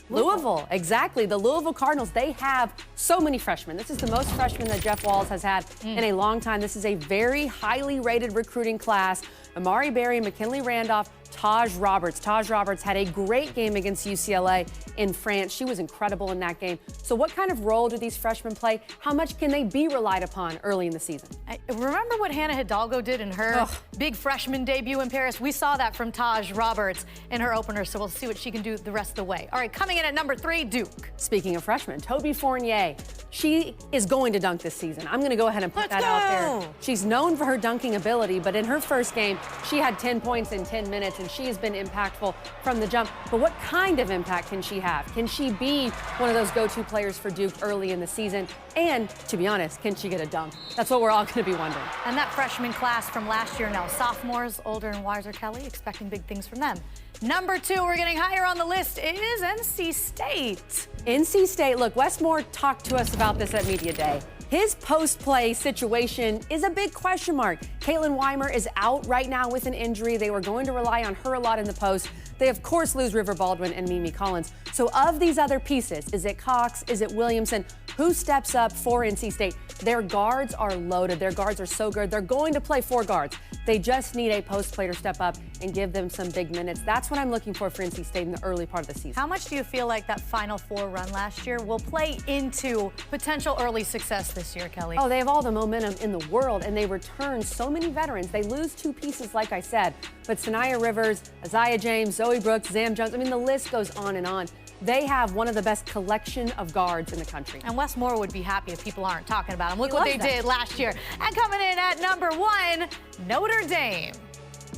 Louisville, exactly. The Louisville Cardinals, they have so many freshmen. This is the most freshmen that Jeff Walz has had in a long time. This is a very highly rated recruiting class. Amari Berry, McKinley Randolph, Taj Roberts. Taj Roberts had a great game against UCLA in France. She was incredible in that game. So what kind of role do these freshmen play? How much can they be relied upon early in the season? Remember what Hannah Hidalgo did in her big freshman debut in Paris? We saw that from Taj Roberts in her opener, so we'll see what she can do the rest of the way. All right, coming in at number 3, Duke. Speaking of freshmen, Toby Fournier. She is going to dunk this season. I'm going to go ahead and put that out there. She's known for her dunking ability, but in her first game, she had 10 points in 10 minutes, and she has been impactful from the jump. But what kind of impact can she have? Can she be one of those go-to players for Duke early in the season? And, to be honest, can she get a dunk? That's what we're all going to be wondering. And that freshman class from last year now, sophomores, older and wiser, Kelly, expecting big things from them. Number 2, we're getting higher on the list, is NC State. NC State, look, Wes Moore talked to us about this at Media Day. His post-play situation is a big question mark. Caitlin Weimer is out right now with an injury. They were going to rely on her a lot in the post. They, of course, lose River Baldwin and Mimi Collins. So of these other pieces, is it Cox? Is it Williamson? Who steps up for NC State? Their guards are loaded. Their guards are so good. They're going to play 4 guards. They just need a post player to step up and give them some big minutes. That's what I'm looking for NC State in the early part of the season. How much do you feel like that Final 4 run last year will play into potential early success this year, Kelly? Oh, they have all the momentum in the world, and they return so many veterans. They lose 2 pieces, like I said, but Sanaya Rivers, Isaiah James, Zoe Brooks, Zam Jones, I mean, the list goes on and on. They have one of the best collection of guards in the country. And Wes Moore would be happy if people aren't talking about him. Look what they did last year. And coming in at number 1, Notre Dame.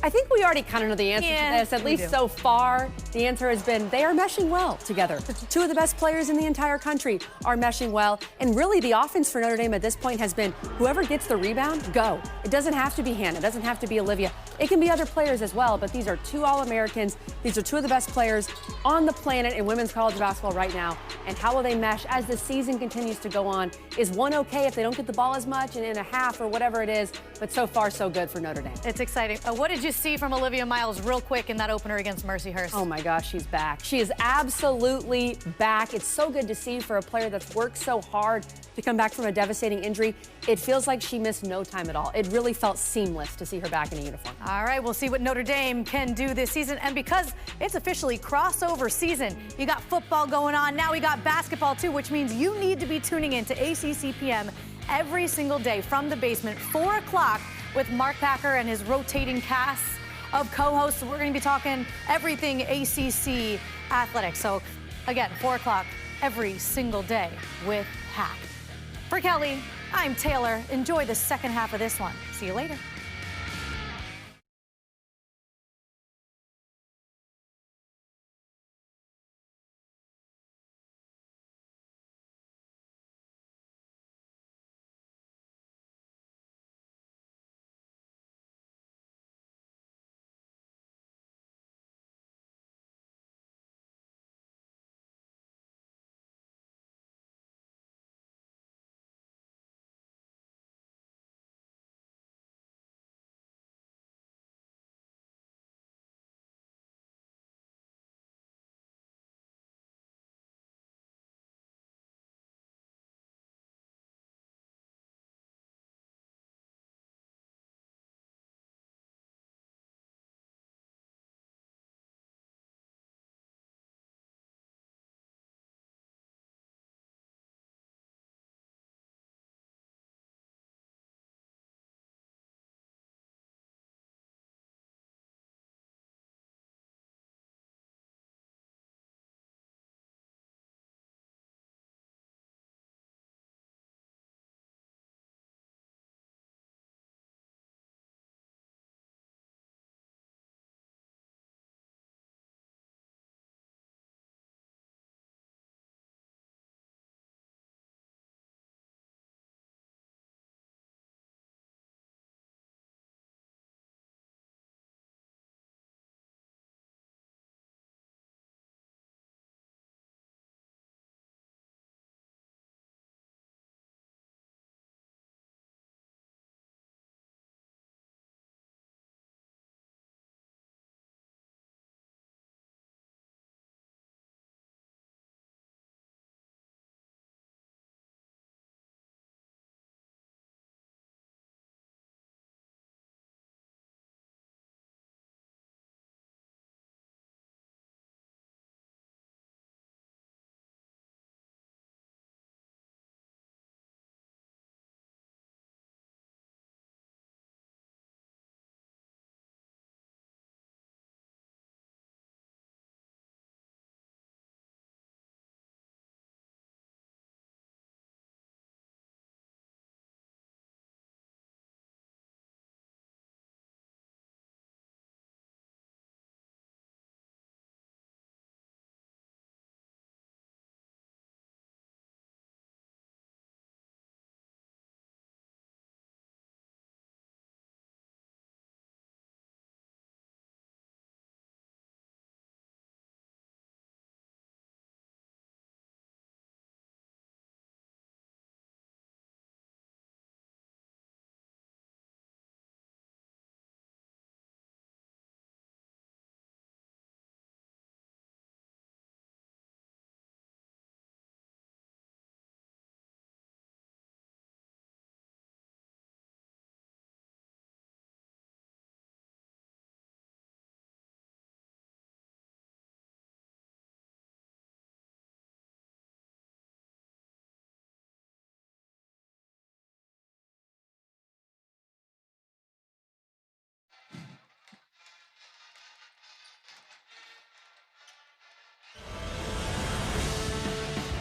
I think we already kind of know the answer to this, at least so far. The answer has been they are meshing well together. 2 of the best players in the entire country are meshing well. And really, the offense for Notre Dame at this point has been whoever gets the rebound, go. It doesn't have to be Hannah. It doesn't have to be Olivia. It can be other players as well, but these are 2 All-Americans. These are 2 of the best players on the planet in women's college basketball right now. And how will they mesh as the season continues to go on? Is one okay if they don't get the ball as much and in a half or whatever it is? But so far, so good for Notre Dame. It's exciting. What did you see from Olivia Miles real quick in that opener against Mercyhurst? Oh my gosh, she's back. She is absolutely back. It's so good to see for a player that's worked so hard to come back from a devastating injury. It feels like she missed no time at all. It really felt seamless to see her back in a uniform. All right, we'll see what Notre Dame can do this season. And because it's officially crossover season, you got football going on. Now we got basketball too, which means you need to be tuning in to ACC PM every single day from the basement, 4 o'clock, with Mark Packer and his rotating cast of co-hosts. We're going to be talking everything ACC athletics. So again, 4 o'clock every single day with Hack. For Kelly, I'm Taylor. Enjoy the second half of this one. See you later.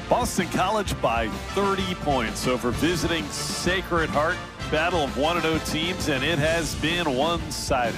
Boston College by 30 points over visiting Sacred Heart. Battle of 1-0 teams, and it has been one-sided.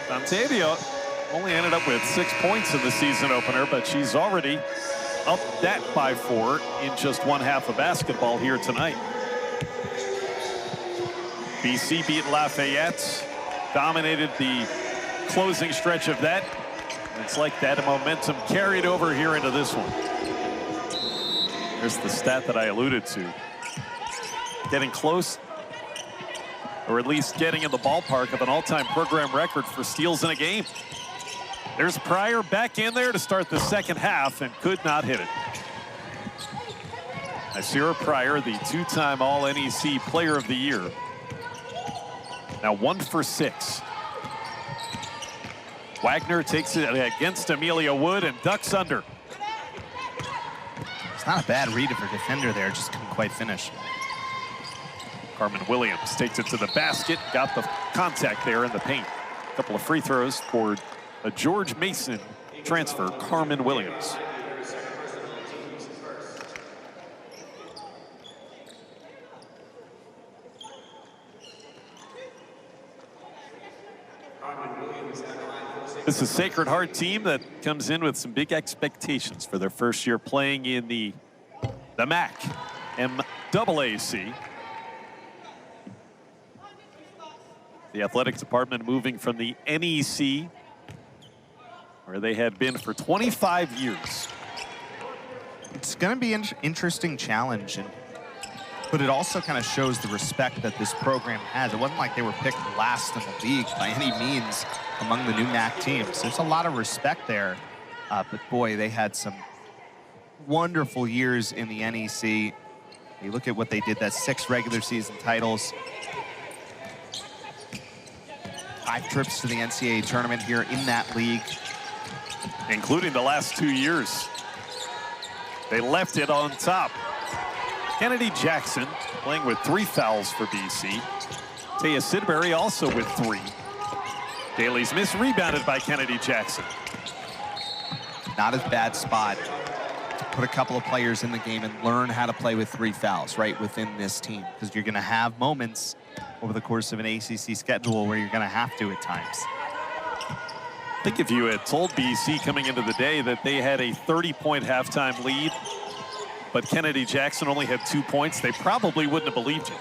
Dontavia only ended up with 6 points in the season opener, but she's already up that by 4 in just one half of basketball here tonight. BC beat Lafayette, dominated the closing stretch of that. It's like that momentum carried over here into this one. There's the stat that I alluded to. Getting close, or at least getting in the ballpark of an all-time program record for steals in a game. There's Pryor back in there to start the second half and could not hit it. Isira Pryor, the two-time All-NEC Player of the Year. Now 1 for 6. Waggoner takes it against Amelia Wood and ducks under. It's not a bad read of her defender there, just couldn't quite finish. Carmen Williams takes it to the basket, got the contact there in the paint. A couple of free throws for a George Mason transfer, Carmen Williams. This is a Sacred Heart team that comes in with some big expectations for their first year playing in the MAC, MAAC. The athletics department moving from the NEC, where they had been for 25 years. It's going to be an interesting challenge, but it also kind of shows the respect that this program has. It wasn't like they were picked last in the league by any means among the new MAC teams. There's a lot of respect there, but boy, they had some wonderful years in the NEC. You look at what they did, that's 6 regular season titles, 5 trips to the NCAA tournament here in that league, including the last 2 years. They left it on top. Kennedy Jackson playing with 3 fouls for BC. Taya Sidbury also with 3. Daley's miss rebounded by Kennedy Jackson. Not as bad spot to put a couple of players in the game and learn how to play with 3 fouls right within this team, because you're going to have moments over the course of an ACC schedule where you're going to have to at times. I think if you had told BC coming into the day that they had a 30-point halftime lead, but Kennedy Jackson only had 2 points, they probably wouldn't have believed you.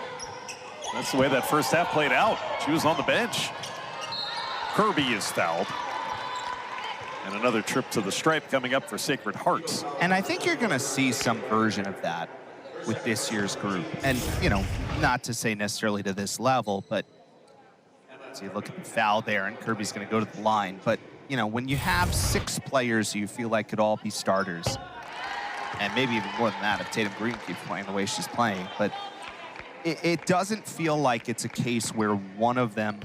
That's the way that first half played out. She was on the bench. Kirby is fouled. And another trip to the stripe coming up for Sacred Hearts. And I think you're going to see some version of that with this year's group. And, you know, not to say necessarily to this level, but so you look at the foul there, and Kirby's going to go to the line. But, you know, when you have 6 players you feel like could all be starters, and maybe even more than that if Tatum Green keeps playing the way she's playing, but it doesn't feel like it's a case where one of them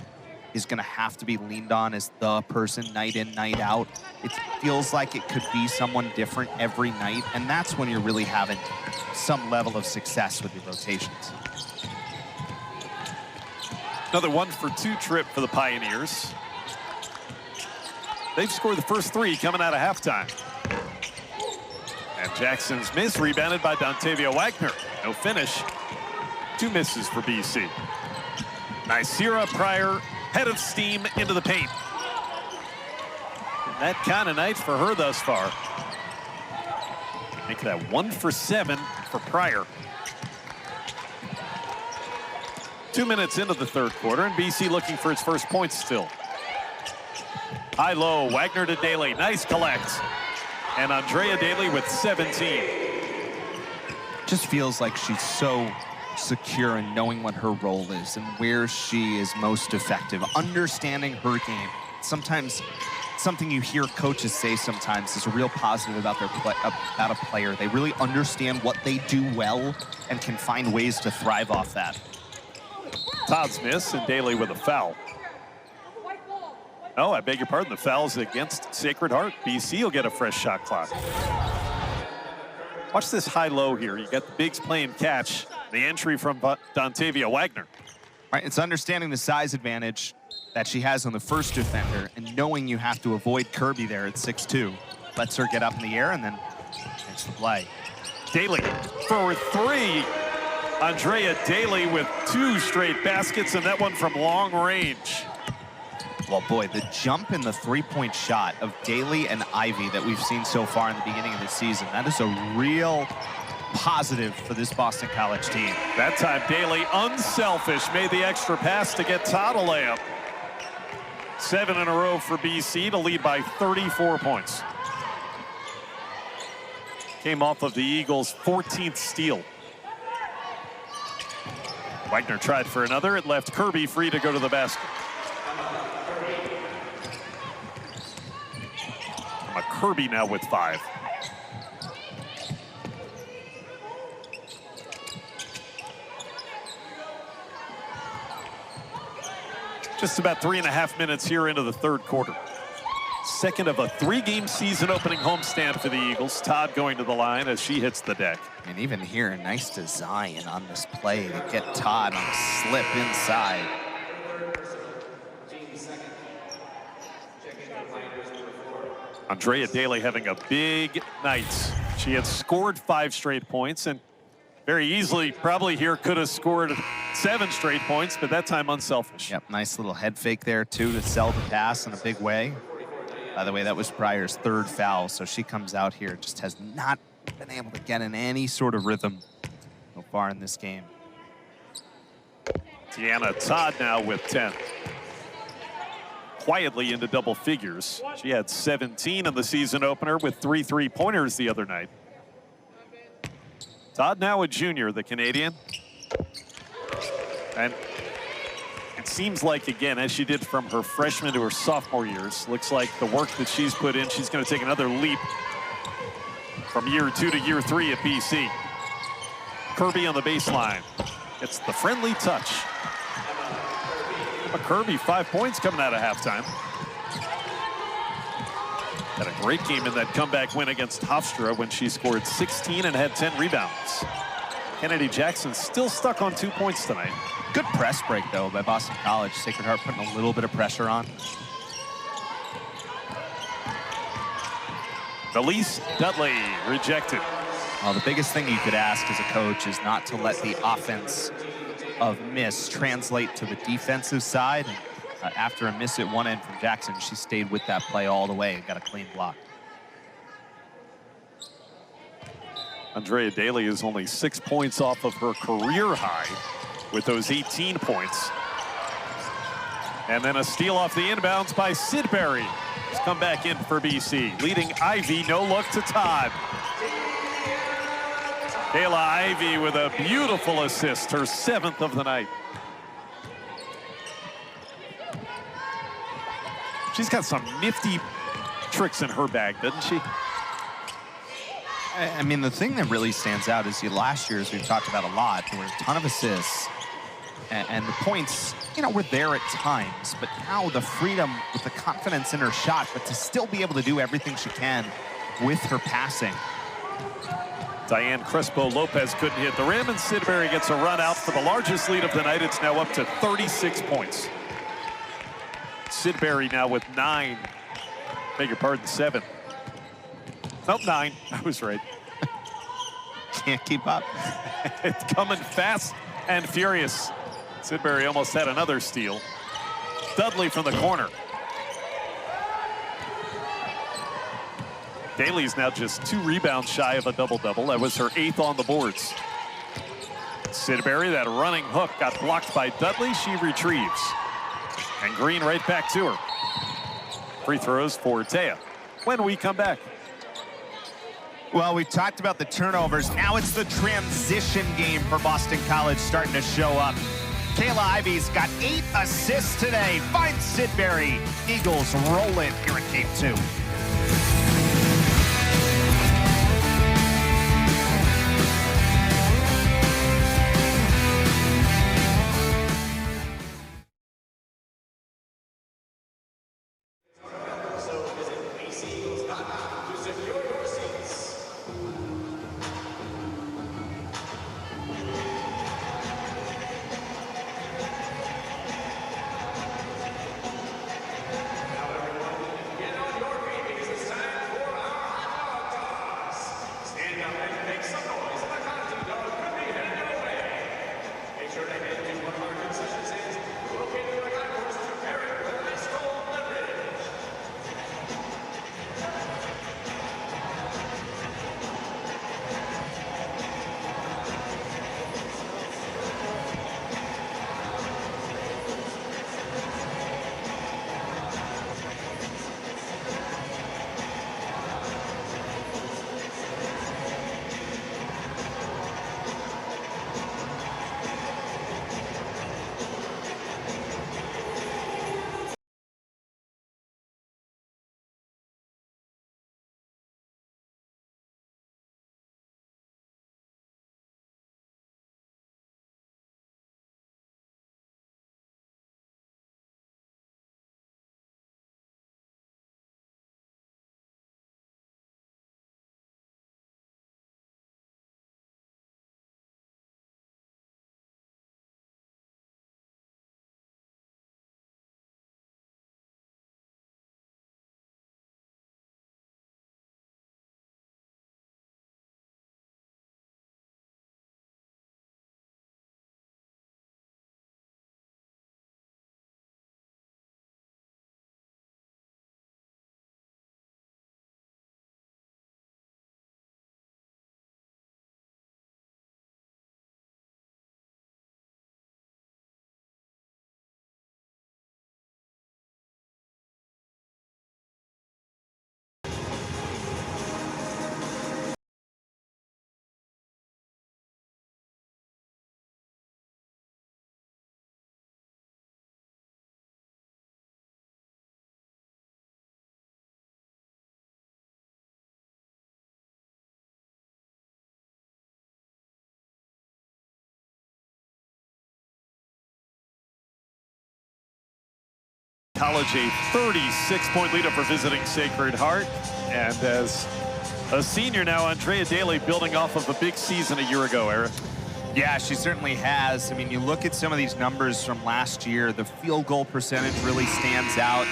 is going to have to be leaned on as the person night in, night out. It feels like it could be someone different every night, and that's when you're really having some level of success with your rotations. Another 1-for-2 trip for the Pioneers. They've scored the first 3 coming out of halftime. And Jackson's miss rebounded by Dontavia Waggoner. No finish. 2 misses for BC. Nysera Pryor, head of steam into the paint. And that kind of night for her thus far. Make that 1 for 7 for Pryor. 2 minutes into the third quarter, and BC looking for its first points still. High-low, Waggoner to Daley. Nice collect. And Andrea Daley with 17. Just feels like she's so secure in knowing what her role is and where she is most effective, understanding her game. Sometimes something you hear coaches say sometimes is a real positive about about a player. They really understand what they do well and can find ways to thrive off that. Todd's miss, and Daley with a foul. Oh, I beg your pardon. The foul's against Sacred Heart. BC will get a fresh shot clock. Watch this high-low here. You got the bigs playing catch. The entry from Dontavia Waggoner. Right, it's understanding the size advantage that she has on the first defender and knowing you have to avoid Kirby there at 6'2". Lets her get up in the air and then makes the play. Daley for 3. Andrea Daley with 2 straight baskets, and that one from long range. Well, boy, the jump in the three-point shot of Daley and Ivy that we've seen so far in the beginning of the season, that is a real positive for this Boston College team. That time, Daley, unselfish, made the extra pass to get Todd a layup. 7 in a row for BC to lead by 34 points. Came off of the Eagles' 14th steal. Waggoner tried for another. It left Kirby free to go to the basket. Kirby now with 5. Just about 3.5 minutes here into the third quarter. Second of a 3-game season opening homestand for the Eagles. Todd going to the line as she hits the deck. And even here, a nice design on this play to get Todd on a slip inside. Andrea Daley having a big night. She had scored 5 straight points and very easily probably here could have scored 7 straight points, but that time unselfish. Yep, nice little head fake there too to sell the pass in a big way. By the way, that was Pryor's 3rd foul, so she comes out here, just has not been able to get in any sort of rhythm so far in this game. Deanna Todd now with 10. Quietly into double figures. She had 17 in the season opener with 3 3-pointers the other night. Todd now a junior, the Canadian. And it seems like, again, as she did from her freshman to her sophomore years, looks like the work that she's put in, she's going to take another leap from year 2 to year 3 at BC. Kirby on the baseline. It's the friendly touch. Kirby, 5 points coming out of halftime. Had a great game in that comeback win against Hofstra when she scored 16 and had 10 rebounds. Kennedy Jackson still stuck on 2 points tonight. Good press break, though, by Boston College. Sacred Heart putting a little bit of pressure on. Elise Dudley rejected. Well, the biggest thing you could ask as a coach is not to let the offense of miss translate to the defensive side. after a miss at one end from Jackson, she stayed with that play all the way and got a clean block. Andrea Daley is only 6 points off of her career high with those 18 points. And then a steal off the inbounds by Sidbury. He's come back in for BC, leading Ivy, no look to Todd. Kayla Ivy with a beautiful assist, her 7th of the night. She's got some nifty tricks in her bag, doesn't she? I mean, the thing that really stands out is last year, as we've talked about a lot, there were a ton of assists. And the points, were there at times. But now the freedom with the confidence in her shot, but to still be able to do everything she can with her passing. Diane Crespo-Lopez couldn't hit the rim, and Sidbury gets a run out for the largest lead of the night. It's now up to 36 points. Sidbury now with 9. Beg your pardon, 7. Nope, 9. I was right. Can't keep up. It's coming fast and furious. Sidbury almost had another steal. Dudley from the corner. Daley's now just 2 rebounds shy of a double-double. That was her 8th on the boards. Sidbury, that running hook got blocked by Dudley. She retrieves. And Green right back to her. Free throws for Taya when we come back. Well, we talked about the turnovers. Now it's the transition game for Boston College starting to show up. Kayla Ivy's got 8 assists today. Finds Sidbury. Eagles roll in here in Game 2. College a 36-point lead over visiting Sacred Heart. And as a senior now, Andrea Daley building off of a big season a year ago, Eric. Yeah, she certainly has. I mean, you look at some of these numbers from last year, the field goal percentage really stands out.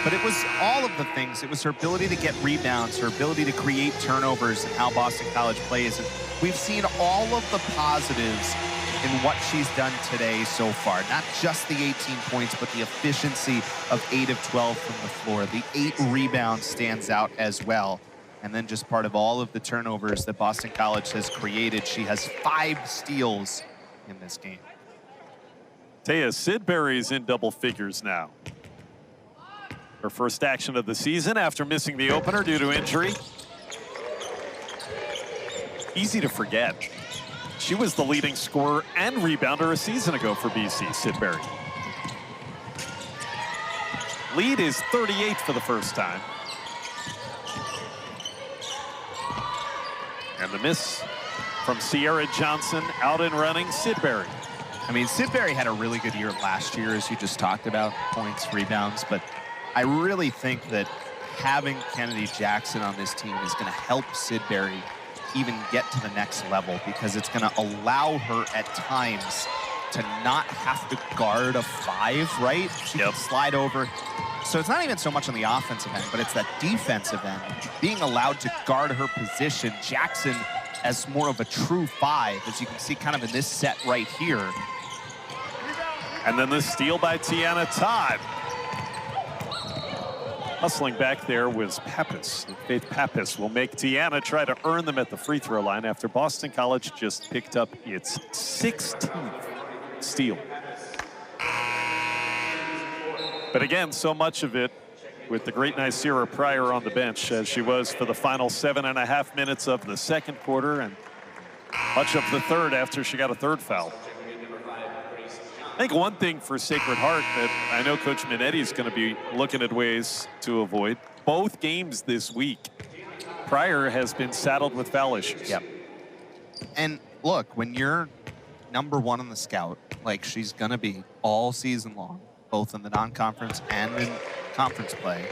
But it was all of the things. It was her ability to get rebounds, her ability to create turnovers, and how Boston College plays. And we've seen all of the positives in what she's done today so far. Not just the 18 points, but the efficiency of 8 of 12 from the floor. The 8 rebounds stands out as well. And then just part of all of the turnovers that Boston College has created, she has 5 steals in this game. Taya Sidbury's in double figures now. Her first action of the season after missing the opener due to injury. Easy to forget. She was the leading scorer and rebounder a season ago for BC, Sidbury. Lead is 38 for the first time. And the miss from Sierra Johnson, out and running Sidbury. I mean, Sidbury had a really good year last year, as you just talked about, points, rebounds, but I really think that having Kennedy Jackson on this team is going to help Sidbury even get to the next level, because it's going to allow her at times to not have to guard a 5, right? She can slide over. So it's not even so much on the offensive end, but it's that defensive end. Being allowed to guard her position, Jackson as more of a true 5, as you can see kind of in this set right here. And then the steal by Tiana Todd. Hustling back there was Pappas. Faith Pappas will make Tiana try to earn them at the free throw line after Boston College just picked up its 16th steal. But again, so much of it with the great Nicira Pryor on the bench, as she was for the final 7.5 minutes of the second quarter and much of the third after she got a 3rd foul. I think one thing for Sacred Heart that I know Coach Minetti is going to be looking at ways to avoid, both games this week, Pryor has been saddled with foul issues. Yep. And look, when you're #1 on the scout, like she's going to be all season long, both in the non-conference and in conference play,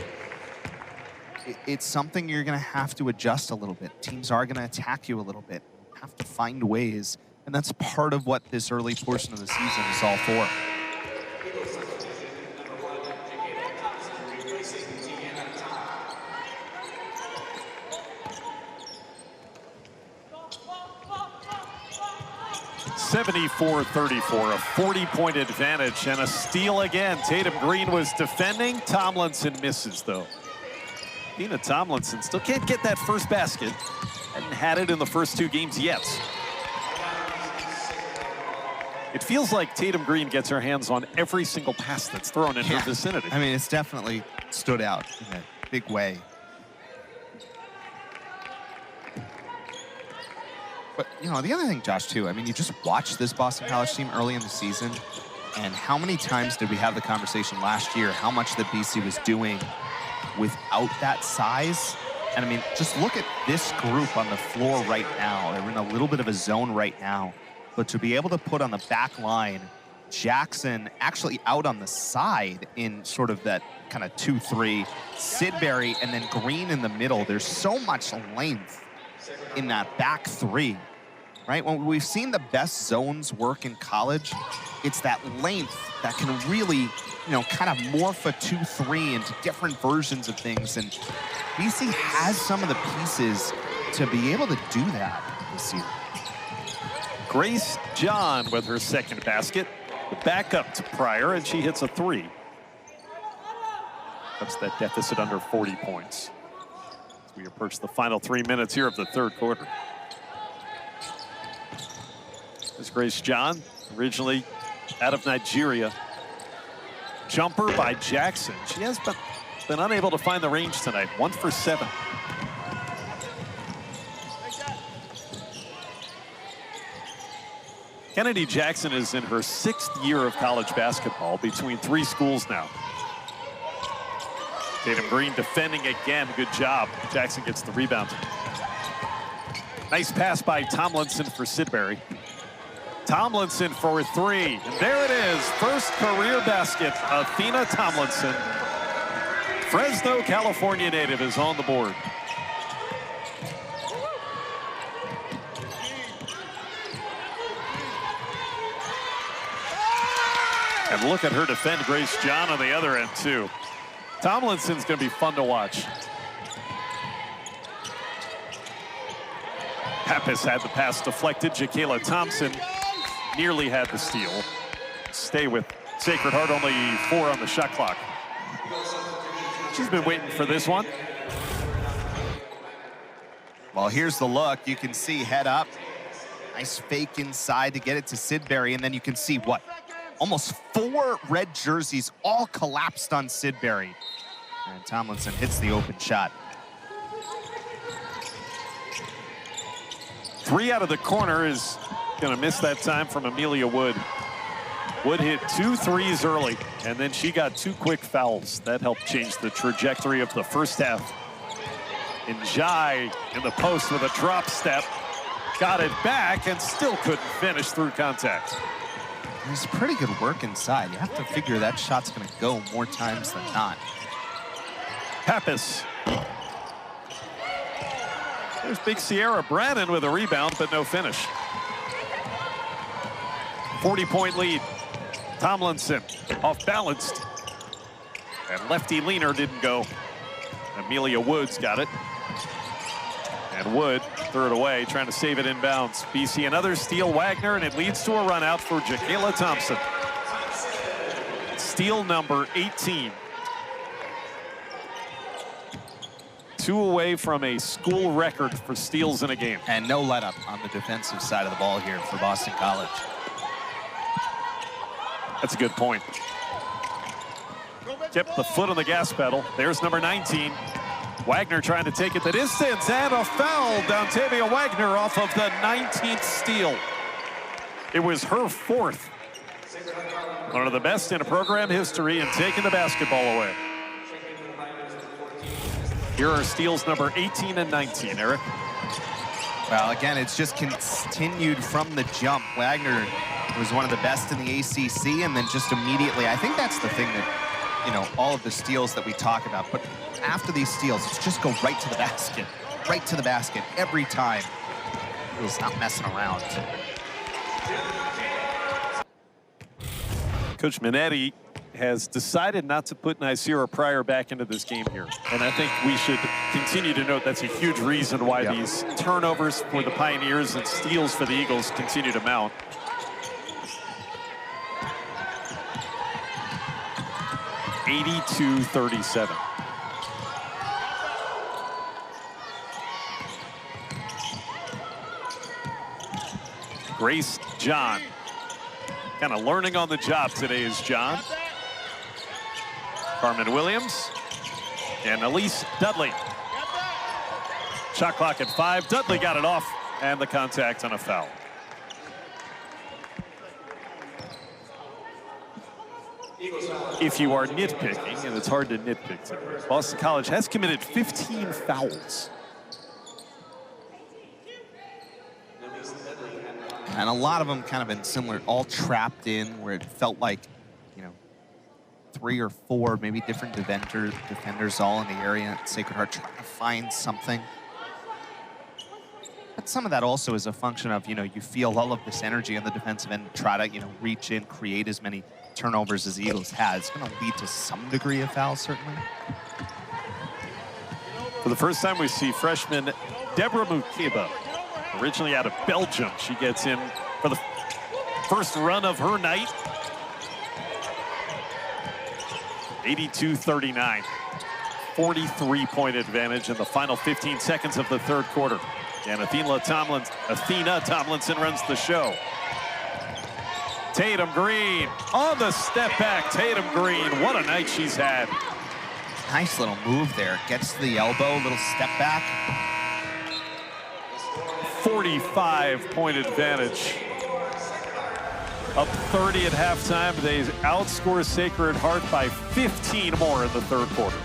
it's something you're going to have to adjust a little bit. Teams are going to attack you a little bit. You have to find ways. And that's part of what this early portion of the season is all for. (74-34), a 40-point advantage and a steal again. Tatum Green was defending. Tomlinson misses, though. Tina Tomlinson still can't get that first basket. Hadn't had it in the first 2 games yet. It feels like Tatum Green gets her hands on every single pass that's thrown in her vicinity. I mean, it's definitely stood out in a big way. But, you know, the other thing, Josh, too, I mean, you just watched this Boston College team early in the season, and how many times did we have the conversation last year, how much that BC was doing without that size? And, I mean, just look at this group on the floor right now. They're in a little bit of a zone right now. But to be able to put on the back line, Jackson actually out on the side in sort of that kind of 2-3, Sidbury, and then Green in the middle. There's so much length in that back 3, right? When we've seen the best zones work in college, it's that length that can really, you know, kind of morph a 2-3 into different versions of things. And BC has some of the pieces to be able to do that this year. Grace John with her 2nd basket. The backup to Pryor, and she hits a 3. Cuts that deficit under 40 points. As we approach the final 3 minutes here of the 3rd quarter. There's Grace John, originally out of Nigeria. Jumper by Jackson. She has been unable to find the range tonight. 1 for 7. Kennedy Jackson is in her 6th year of college basketball between 3 schools now. Tatum Green defending again. Good job. Jackson gets the rebound. Nice pass by Tomlinson for Sidbury. Tomlinson for 3. And there it is. First career basket. Athena Tomlinson. Fresno, California native is on the board. And look at her defend Grace John on the other end, too. Tomlinson's going to be fun to watch. Pappas had the pass deflected. Jakayla Thompson nearly had the steal. Stay with Sacred Heart, only 4 on the shot clock. She's been waiting for this one. Well, here's the look. You can see head up. Nice fake inside to get it to Sidbury, and then you can see what? Almost 4 red jerseys all collapsed on Sidbury. And Tomlinson hits the open shot. 3 out of the corner is going to miss that time from Amelia Wood. Wood hit 2 threes early, and then she got 2 quick fouls. That helped change the trajectory of the first half. And Jai in the post with a drop step. Got it back and still couldn't finish through contact. There's pretty good work inside. You have to figure that shot's going to go more times than not. Pappas. There's big Sierra Brannon with a rebound, but no finish. 40-point lead. Tomlinson off balanced. And lefty leaner didn't go. Amelia Woods got it. And Wood threw it away, trying to save it inbounds. BC another steal, Waggoner, and it leads to a run out for Jacayla Thompson. Steal number 18. 2 away from a school record for steals in a game. And no let up on the defensive side of the ball here for Boston College. That's a good point. Kept the foot on the gas pedal. There's number 19. Waggoner trying to take it the distance, and a foul. Dontavia Waggoner off of the 19th steal. It was her 4th. One of the best in program history in taking the basketball away. Here are steals number 18 and 19, Eric. Well, again, it's just continued from the jump. Waggoner was one of the best in the ACC, and then just immediately, I think that's the thing that, you know, all of the steals that we talk about, but after these steals, it's just go right to the basket every time. He's not messing around. Coach Minetti has decided not to put Nycera Pryor back into this game here. And I think we should continue to note that's a huge reason why these turnovers for the Pioneers and steals for the Eagles continue to mount. (82-37). Grace John. Kind of learning on the job today is John. Carmen Williams and Elise Dudley. Shot clock at 5. Dudley got it off, and the contact on a foul. If you are nitpicking, and it's hard to nitpick today, Boston College has committed 15 fouls. And a lot of them kind of been similar, all trapped in where it felt like, you know, 3 or 4 maybe different defenders all in the area at Sacred Heart trying to find something. But some of that also is a function of, you know, you feel all of this energy on the defensive end, try to, you know, reach in, create as many turnovers as the Eagles had. It's going to lead to some degree of fouls, certainly. For the first time, we see freshman Deborah Mukiba, originally out of Belgium. She gets in for the first run of her night. 82-39. 43-point advantage in the final 15 seconds of the third quarter. And Athena Tomlinson runs the show. Tatum Green on the step back. Tatum Green, what a night she's had. Nice little move there. Gets to the elbow, little step back. 45-point advantage. Up 30 at halftime. They outscore Sacred Heart by 15 more in the third quarter.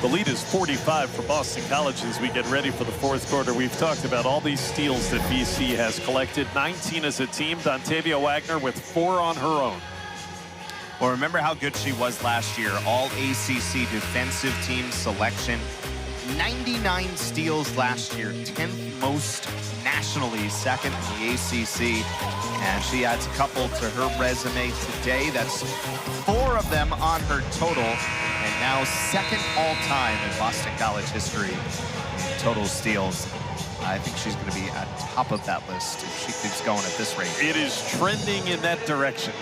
The lead is 45 for Boston College as we get ready for the fourth quarter. We've talked about all these steals that BC has collected. 19 as a team. Dontavia Waggoner with 4 on her own. Well, remember how good she was last year. All ACC defensive team selection. 99 steals last year. 10th most nationally, second in the ACC. And she adds a couple to her resume today. That's 4 of them on her total. And now second all-time in Boston College history in total steals. I think she's going to be at top of that list if she keeps going at this rate. It is trending in that direction.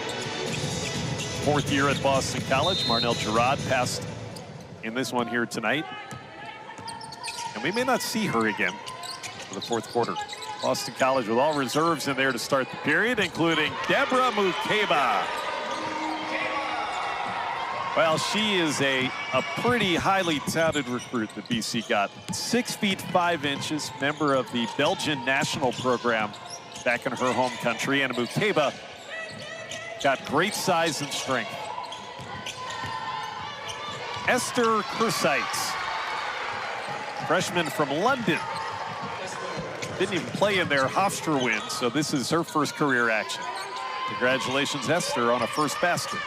4th year at Boston College. Marnell Girard passed in this one here tonight. And we may not see her again for the fourth quarter. Boston College with all reserves in there to start the period, including Deborah Mukeba. Well, she is a pretty highly touted recruit that BC got. 6 feet 5 inches, member of the Belgian national program back in her home country. And Mukeba got great size and strength. Esther Kursites, freshman from London. Didn't even play in their Hofstra win, so this is her first career action. Congratulations, Esther, on a first basket.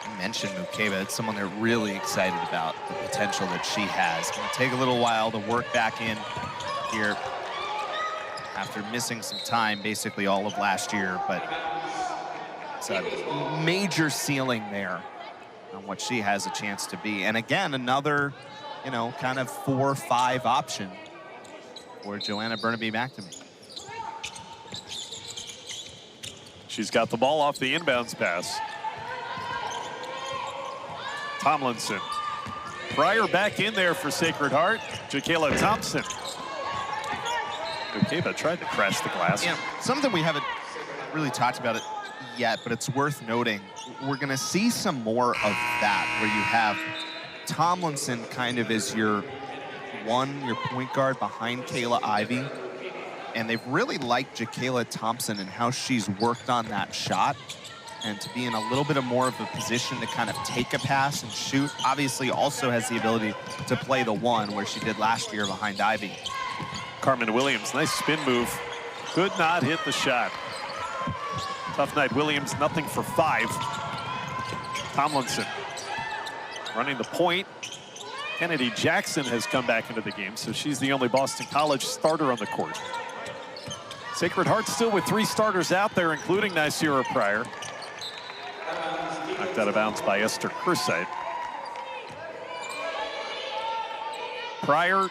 You mentioned Mukeba. It's someone they're really excited about the potential that she has. It's going to take a little while to work back in here after missing some time basically all of last year, but it's a major ceiling there on what she has a chance to be. And again, another, you know, kind of 4-5 option for Joanna Burnaby-McNamee. She's got the ball off the inbounds pass. Tomlinson. Pryor back in there for Sacred Heart. Jakayla Thompson. Mukeba tried to crash the glass. Yeah, something we haven't really talked about it yet, but it's worth noting. We're going to see some more of that, where you have Tomlinson kind of as your point guard behind Kayla Ivey. And they've really liked Jakayla Thompson and how she's worked on that shot, and to be in a little bit of more of a position to kind of take a pass and shoot. Obviously also has the ability to play the 1 where she did last year behind Ivey. Carmen Williams, nice spin move. Could not hit the shot. Tough night. Williams, nothing for 5. Tomlinson running the point. Kennedy Jackson has come back into the game, so she's the only Boston College starter on the court. Sacred Heart still with 3 starters out there, including Nycera Pryor. Knocked out of bounds by Esther Kursite. Pryor,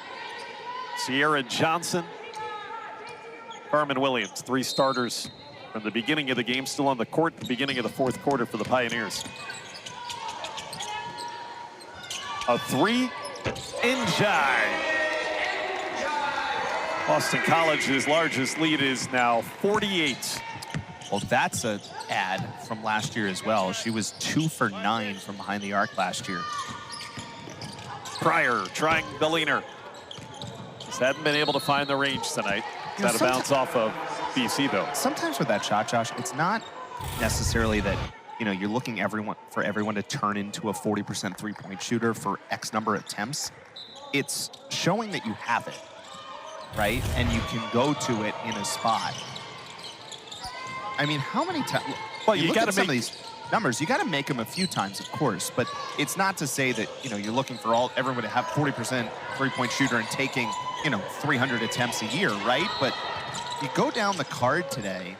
Sierra Johnson, Carmen Williams, 3 starters from the beginning of the game, still on the court at the beginning of the fourth quarter for the Pioneers. A 3 in Jai. Boston College's largest lead is now 48. Well, that's an ad from last year as well. She was 2 for 9 from behind the arc last year. Pryor trying the leaner. Just hadn't been able to find the range tonight. You know, Got a bounce off of BC, though. Sometimes with that shot, Josh, it's not necessarily that, you know, you're looking for everyone to turn into a 40% three-point shooter for X number of attempts. It's showing that you have it, right? And you can go to it in a spot. I mean, how many times? Well, you got to some of these numbers. You got to make them a few times, of course, but it's not to say that, you know, you're looking for everyone to have 40% three-point shooter and taking, you know, 300 attempts a year, right? But you go down the card today,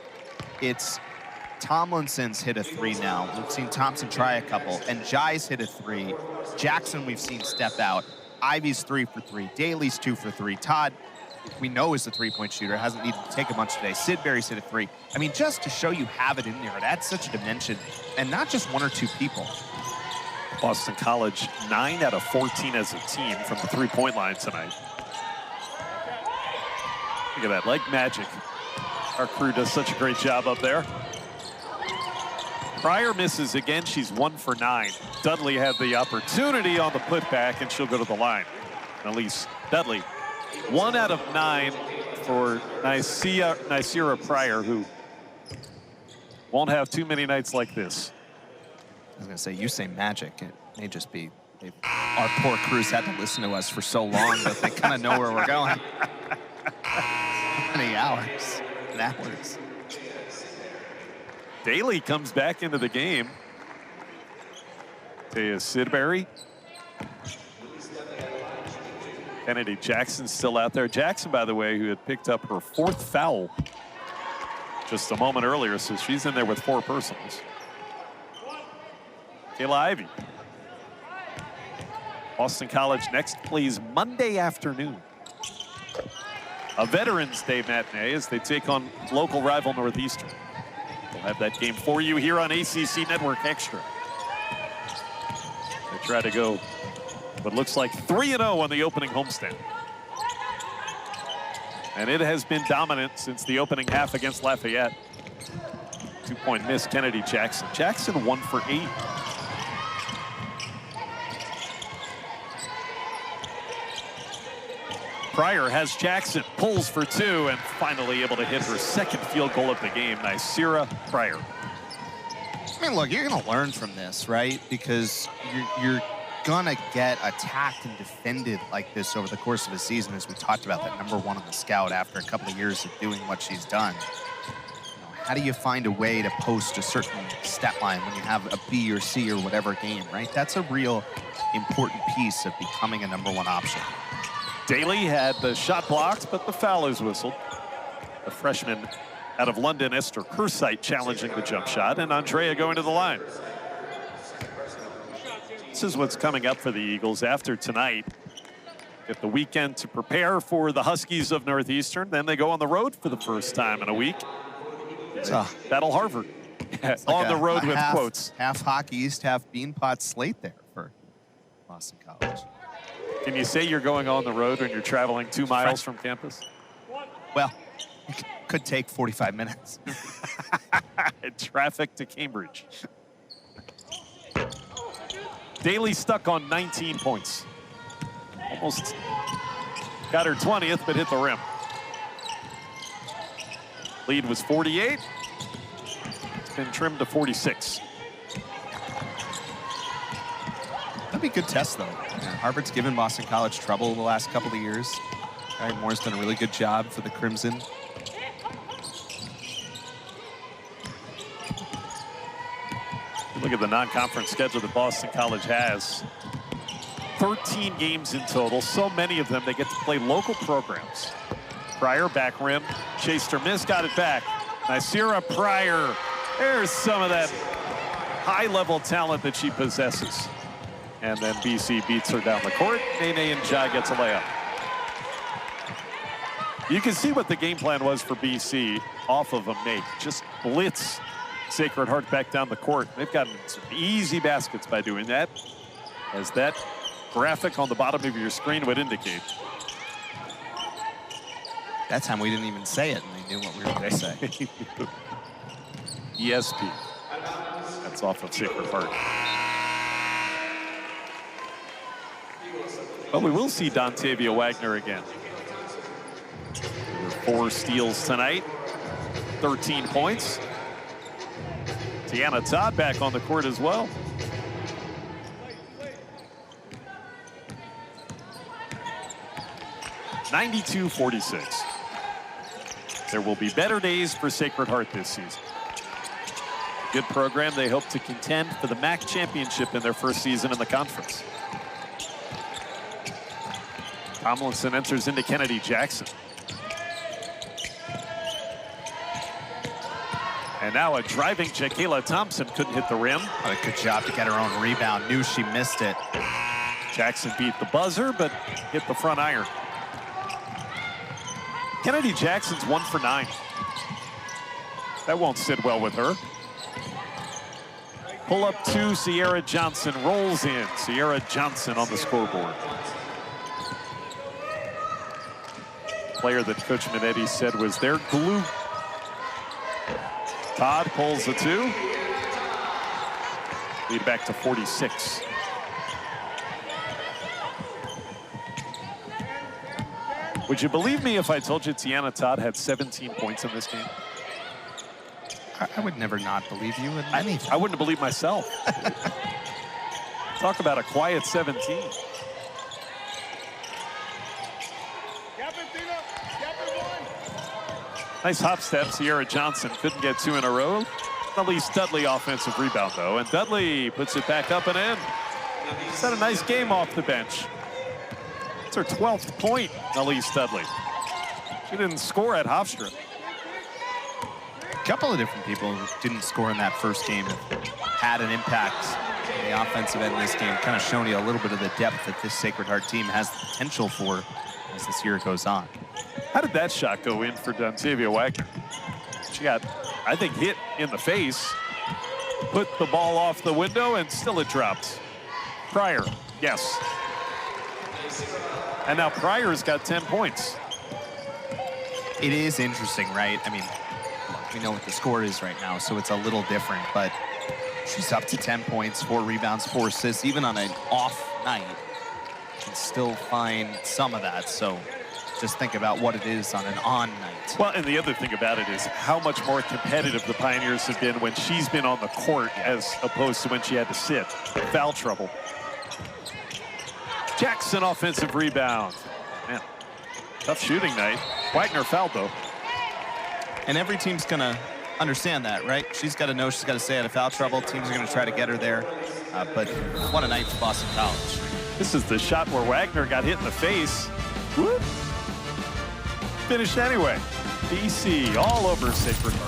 it's Tomlinson's hit a 3 now. We've seen Thompson try a couple, and Jai's hit a 3. Jackson we've seen step out. Ivey's 3 for 3. Daley's 2 for 3. Todd, we know is the three-point shooter, hasn't needed to take a bunch today. Sid Berry's hit a 3. I mean, just to show you have it in there, it adds such a dimension, and not just 1 or 2 people. Boston College 9 out of 14 as a team from the three-point line tonight. Look at that, like magic. Our crew does such a great job up there. Pryor misses again. She's 1 for 9. Dudley had the opportunity on the putback, and she'll go to the line. And Elise Dudley, 1 out of 9 for Nycera Pryor, who won't have too many nights like this. I was going to say, you say magic. It may just be Our poor crews had to listen to us for so long that they kind of know where we're going. How many hours and hours? Daley comes back into the game. Taya Sidbury. Kennedy Jackson's still out there. Jackson, by the way, who had picked up her 4th foul just a moment earlier, so she's in there with 4 personals. Kayla Ivey. Boston College next plays Monday afternoon. A Veterans Day matinee as they take on local rival Northeastern. We'll have that game for you here on ACC Network Extra. They try to go what looks like 3-0 on the opening homestand. And it has been dominant since the opening half against Lafayette. 2-point miss, Kennedy Jackson. Jackson 1 for 8. Pryor has Jackson, pulls for 2, and finally able to hit her 2nd field goal of the game. Nysera Pryor. I mean, look, you're going to learn from this, right? Because you're going to get attacked and defended like this over the course of a season, as we talked about, that #1 on the scout after a couple of years of doing what she's done. How do you find a way to post a certain stat line when you have a B or C or whatever game, right? That's a real important piece of becoming a #1 option. Daley had the shot blocked, but the foul is whistled. The freshman out of London, Esther Kursite, challenging the jump shot, and Andrea going to the line. This is what's coming up for the Eagles after tonight. Get the weekend to prepare for the Huskies of Northeastern. Then they go on the road for the first time in a week. Battle Harvard. On the road with quotes. Half Hockey East, half Beanpot slate there for Boston College. Can you say you're going on the road when you're traveling 2 miles from campus? Well, it could take 45 minutes. Traffic to Cambridge. Daley stuck on 19 points. Almost got her 20th, but hit the rim. Lead was 48. It's been trimmed to 46. That'd be a good test, though. Harvard's given Boston College trouble the last couple of years. Gary Moore's done a really good job for the Crimson. Look at the non-conference schedule that Boston College has. 13 games in total. So many of them, they get to play local programs. Pryor, back rim, chased her miss, got it back. Nysera Pryor. There's some of that high-level talent that she possesses. And then BC beats her down the court. Nene Njai gets a layup. You can see what the game plan was for BC off of a make. Just blitz Sacred Heart back down the court. They've gotten some easy baskets by doing that, as that graphic on the bottom of your screen would indicate. That time we didn't even say it, and they knew what we were going to say. ESP. That's off of Sacred Heart. Well, we will see Dontavia Waggoner again. 4 steals tonight, 13 points. Tiana Todd back on the court as well. (92-46). There will be better days for Sacred Heart this season. Good program. They hope to contend for the MAC championship in their first season in the conference. Tomlinson enters into Kennedy Jackson. And now a driving Jakayla Thompson couldn't hit the rim. What a good job to get her own rebound. Knew she missed it. Jackson beat the buzzer, but hit the front iron. Kennedy Jackson's 1 for 9. That won't sit well with her. Pull up 2, Sierra Johnson rolls in. Sierra Johnson on the scoreboard. Player that Coach Minetti said was their glue. Todd pulls the 2. Lead back to 46. Would you believe me if I told you Tiana Todd had 17 points in this game? I would never not believe you in anything. I wouldn't believe myself. Talk about a quiet 17. Nice hop step, Sierra Johnson couldn't get 2 in a row. Elise Dudley offensive rebound though, and Dudley puts it back up and in. She's had a nice game off the bench. It's her 12th point, Elise Dudley. She didn't score at Hofstra. A couple of different people who didn't score in that first game had an impact in the offensive end of this game, kind of showing you a little bit of the depth that this Sacred Heart team has the potential for as this year goes on. How did that shot go in for Dontavia Waggoner? She got, I think, hit in the face, put the ball off the window, and still it dropped. Pryor, yes. And now Pryor's got 10 points. It is interesting, right? I mean, look, we know what the score is right now, so it's a little different, but she's up to 10 points, 4 rebounds, 4 assists. Even on an off night, can still find some of that. So just think about what it is on an on night. Well, and the other thing about it is how much more competitive the Pioneers have been when she's been on the court as opposed to when she had to sit. Foul trouble. Jackson offensive rebound. Man, tough shooting night. Waggoner fouled though. And every team's gonna understand that, right? She's got to know she's got to stay out of foul trouble. Teams are gonna try to get her there. But what a night for Boston College. This is the shot where Waggoner got hit in the face. Whoop. Finished anyway. BC all over Sacred Heart.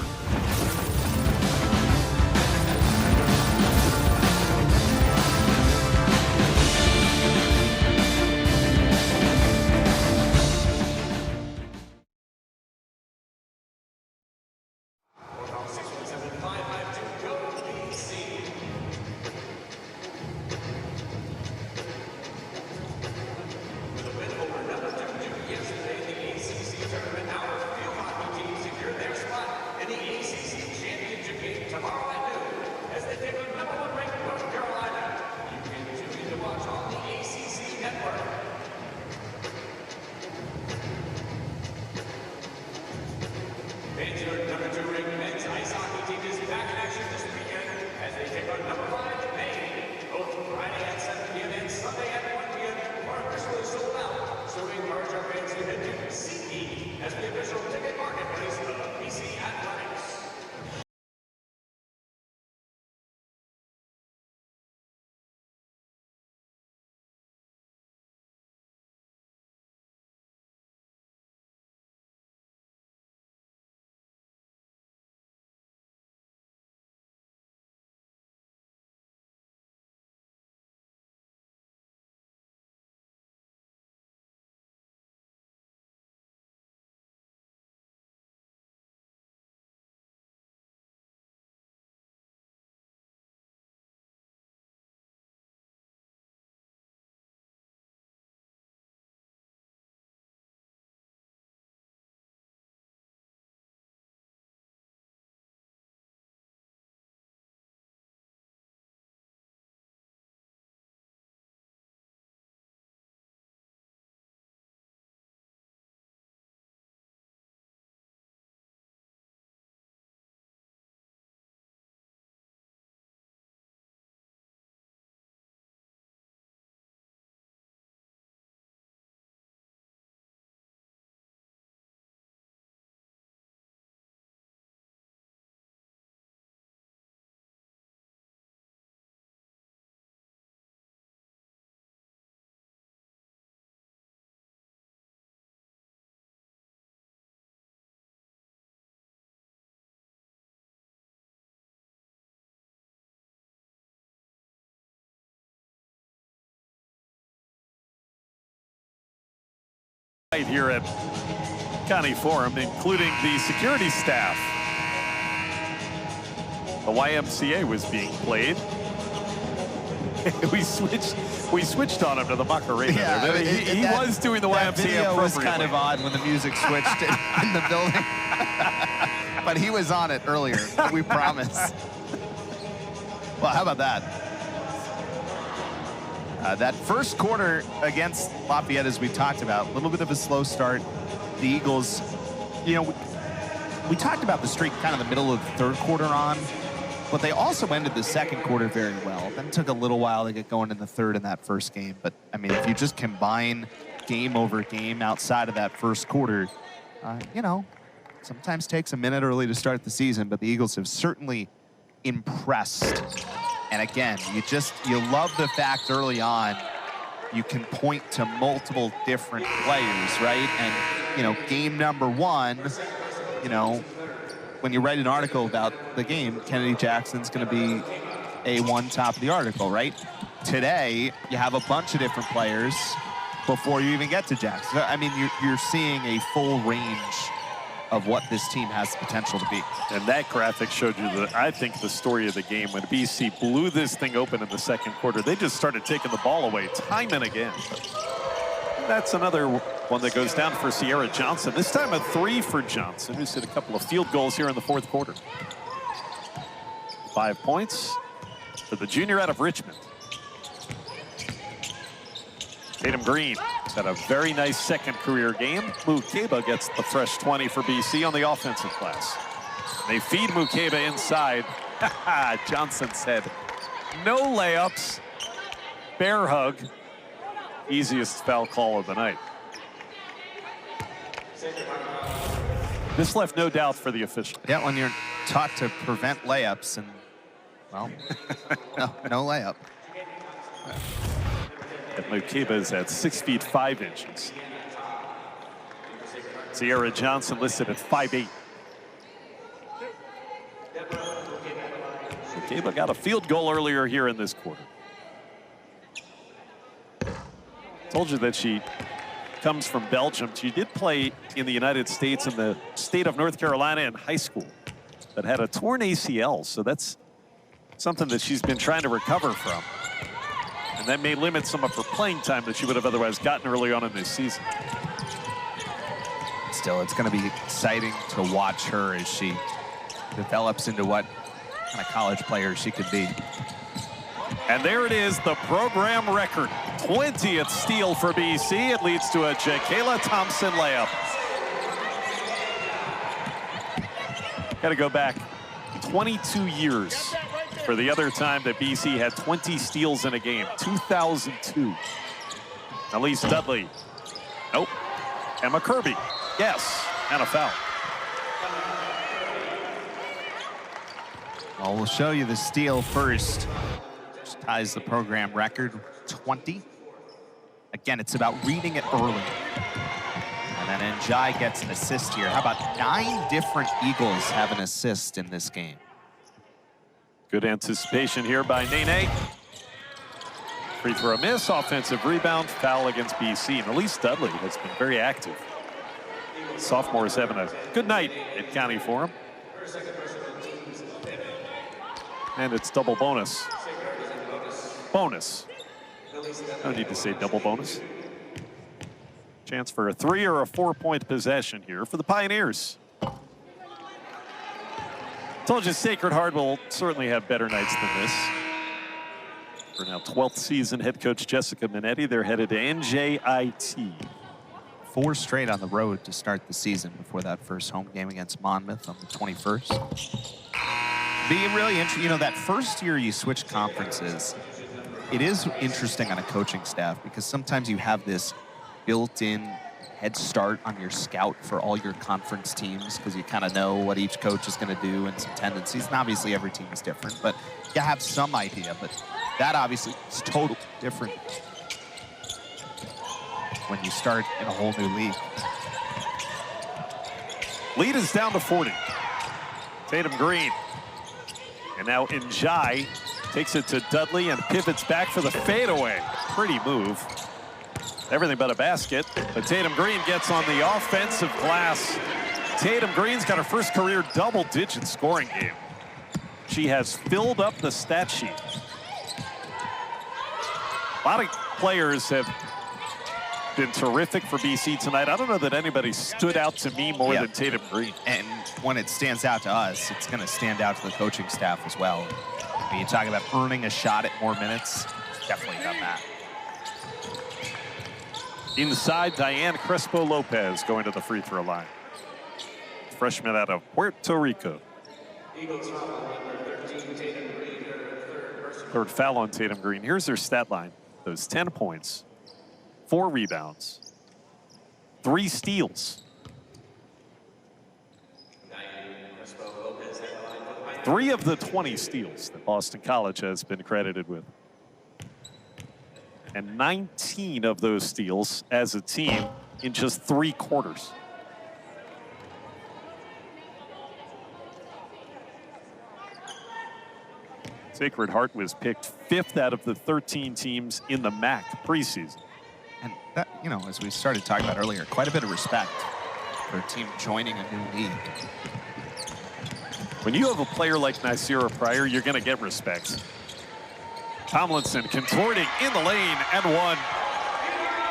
Here at County Forum, including the security staff. The YMCA was being played. we switched on him to the Macarena. Yeah, he was doing the YMCA video was kind of appropriately. odd when the music switched in the building. But he was on it earlier, we promise. Well, how about that? That first quarter against Lafayette, as we talked about, a little bit of a slow start. The Eagles, you know, we talked about the streak kind of the middle of the third quarter on. But they also ended the second quarter very well. Then took a little while to get going in the third in that first game. But, I mean, if you just combine game over game outside of that first quarter, you know, sometimes takes a minute early to start the season, but the Eagles have certainly impressed. And again, you love the fact early on you can point to multiple different players, right? And, you know, game number one, you know, when you write an article about the game, Kennedy Jackson's going to be A1 top of the article, right? Today, you have a bunch of different players before you even get to Jackson. I mean, you're seeing a full range of what this team has the potential to be. And that graphic showed you, I think, the story of the game. When BC blew this thing open in the second quarter, they just started taking the ball away time and again. That's another one that goes down for Sierra Johnson. This time a 3 for Johnson, who's hit a couple of field goals here in the fourth quarter. 5 points for the junior out of Richmond. Tatum Green has had a very nice second career game. Mukeba gets the fresh 20 for BC on the offensive glass. They feed Mukeba inside. Johnson said, no layups, bear hug. Easiest foul call of the night. This left no doubt for the official. Yeah, when you're taught to prevent layups and, well, no layup. And Mukeba is at 6 feet 5 inches. Sierra Johnson listed at 5'8". Mukeba got a field goal earlier here in this quarter. Told you that she comes from Belgium. She did play in the United States in the state of North Carolina in high school, but had a torn ACL. So that's something that she's been trying to recover from. And that may limit some of her playing time that she would have otherwise gotten early on in this season. Still, it's going to be exciting to watch her as she develops into what kind of college player she could be. And there it is, the program record. 20th steal for BC. It leads to a Jakayla Thompson layup. Got to go back 22 years for the other time that BC had 20 steals in a game, 2002. Elise Dudley. Nope. Emma Kirby. Yes, and a foul. Well, we'll show you the steal first. Which ties the program record, 20. Again, it's about reading it early. And then Njai gets an assist here. How about 9 different Eagles have an assist in this game? Good anticipation here by Nene. Free throw miss, offensive rebound, foul against BC. And Elise Dudley has been very active. Sophomores having a good night at County Forum. And it's double bonus. Bonus. No need to say double bonus. Chance for a 3 or a 4-point possession here for the Pioneers. Told you Sacred Heart will certainly have better nights than this. For now 12th season head coach Jessica Minetti, they're headed to NJIT. 4 straight on the road to start the season before that first home game against Monmouth on the 21st. Be really interesting, you know, that first year you switch conferences, it is interesting on a coaching staff because sometimes you have this built-in head start on your scout for all your conference teams because you kind of know what each coach is going to do and some tendencies. And obviously every team is different, but you have some idea. But that obviously is totally different when you start in a whole new league. Lead is down to 40. Tatum Green. And now Njai takes it to Dudley and pivots back for the fadeaway. Pretty move. Everything but a basket. But Tatum Green gets on the offensive glass. Tatum Green's got her first career double-digit scoring game. She has filled up the stat sheet. A lot of players have been terrific for BC tonight. I don't know that anybody stood out to me more than Tatum Green. And when it stands out to us, it's going to stand out to the coaching staff as well. When you talk about earning a shot at more minutes, definitely done that. Inside, Diane Crespo-Lopez going to the free throw line. Freshman out of Puerto Rico. Eagles foul on number 13, Tatum Green, her third personal. Third foul on Tatum Green. Here's her stat line. Those 10 points, 4 rebounds, 3 steals. 3 of the 20 steals that Boston College has been credited with. And 19 of those steals as a team in just 3 quarters. Sacred Heart was picked 5th out of the 13 teams in the MAC preseason. And that, you know, as we started talking about earlier, quite a bit of respect for a team joining a new league. When you have a player like Nasira Pryor, you're going to get respect. Tomlinson contorting in the lane and one.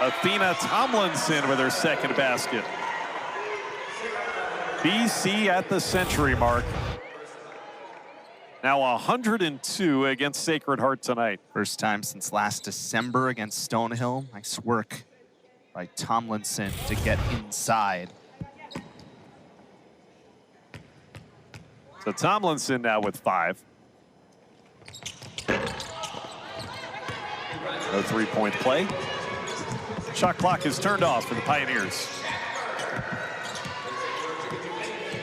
Athena Tomlinson with her second basket. BC at the century mark. Now 102 against Sacred Heart tonight. First time since last December against Stonehill. Nice work by Tomlinson to get inside. So Tomlinson now with 5. No three-point play. Shot clock is turned off for the Pioneers.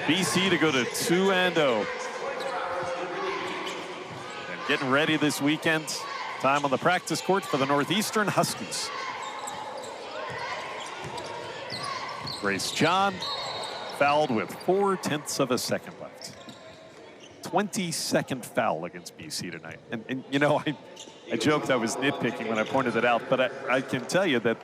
BC to go to 2-0. And getting ready this weekend. Time on the practice court for the Northeastern Huskies. Grace John fouled with 0.4 of a second left. 22nd foul against BC tonight. And you know, I joked I was nitpicking when I pointed it out, but I can tell you that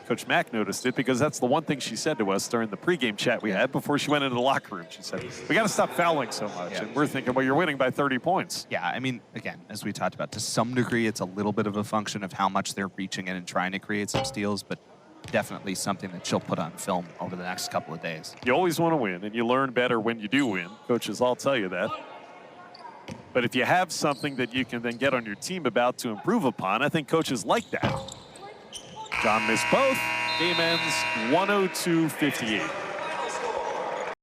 Coach Mack noticed it because that's the one thing she said to us during the pregame chat we had before she went into the locker room. She said, we got to stop fouling so much. Yeah. And we're thinking, well, you're winning by 30 points. Yeah, I mean, again, as we talked about, to some degree, it's a little bit of a function of how much they're reaching in and trying to create some steals, but definitely something that she'll put on film over the next couple of days. You always want to win, and you learn better when you do win. Coaches all tell you that. But if you have something that you can then get on your team about to improve upon, I think coaches like that. John missed both. Game ends 102-58.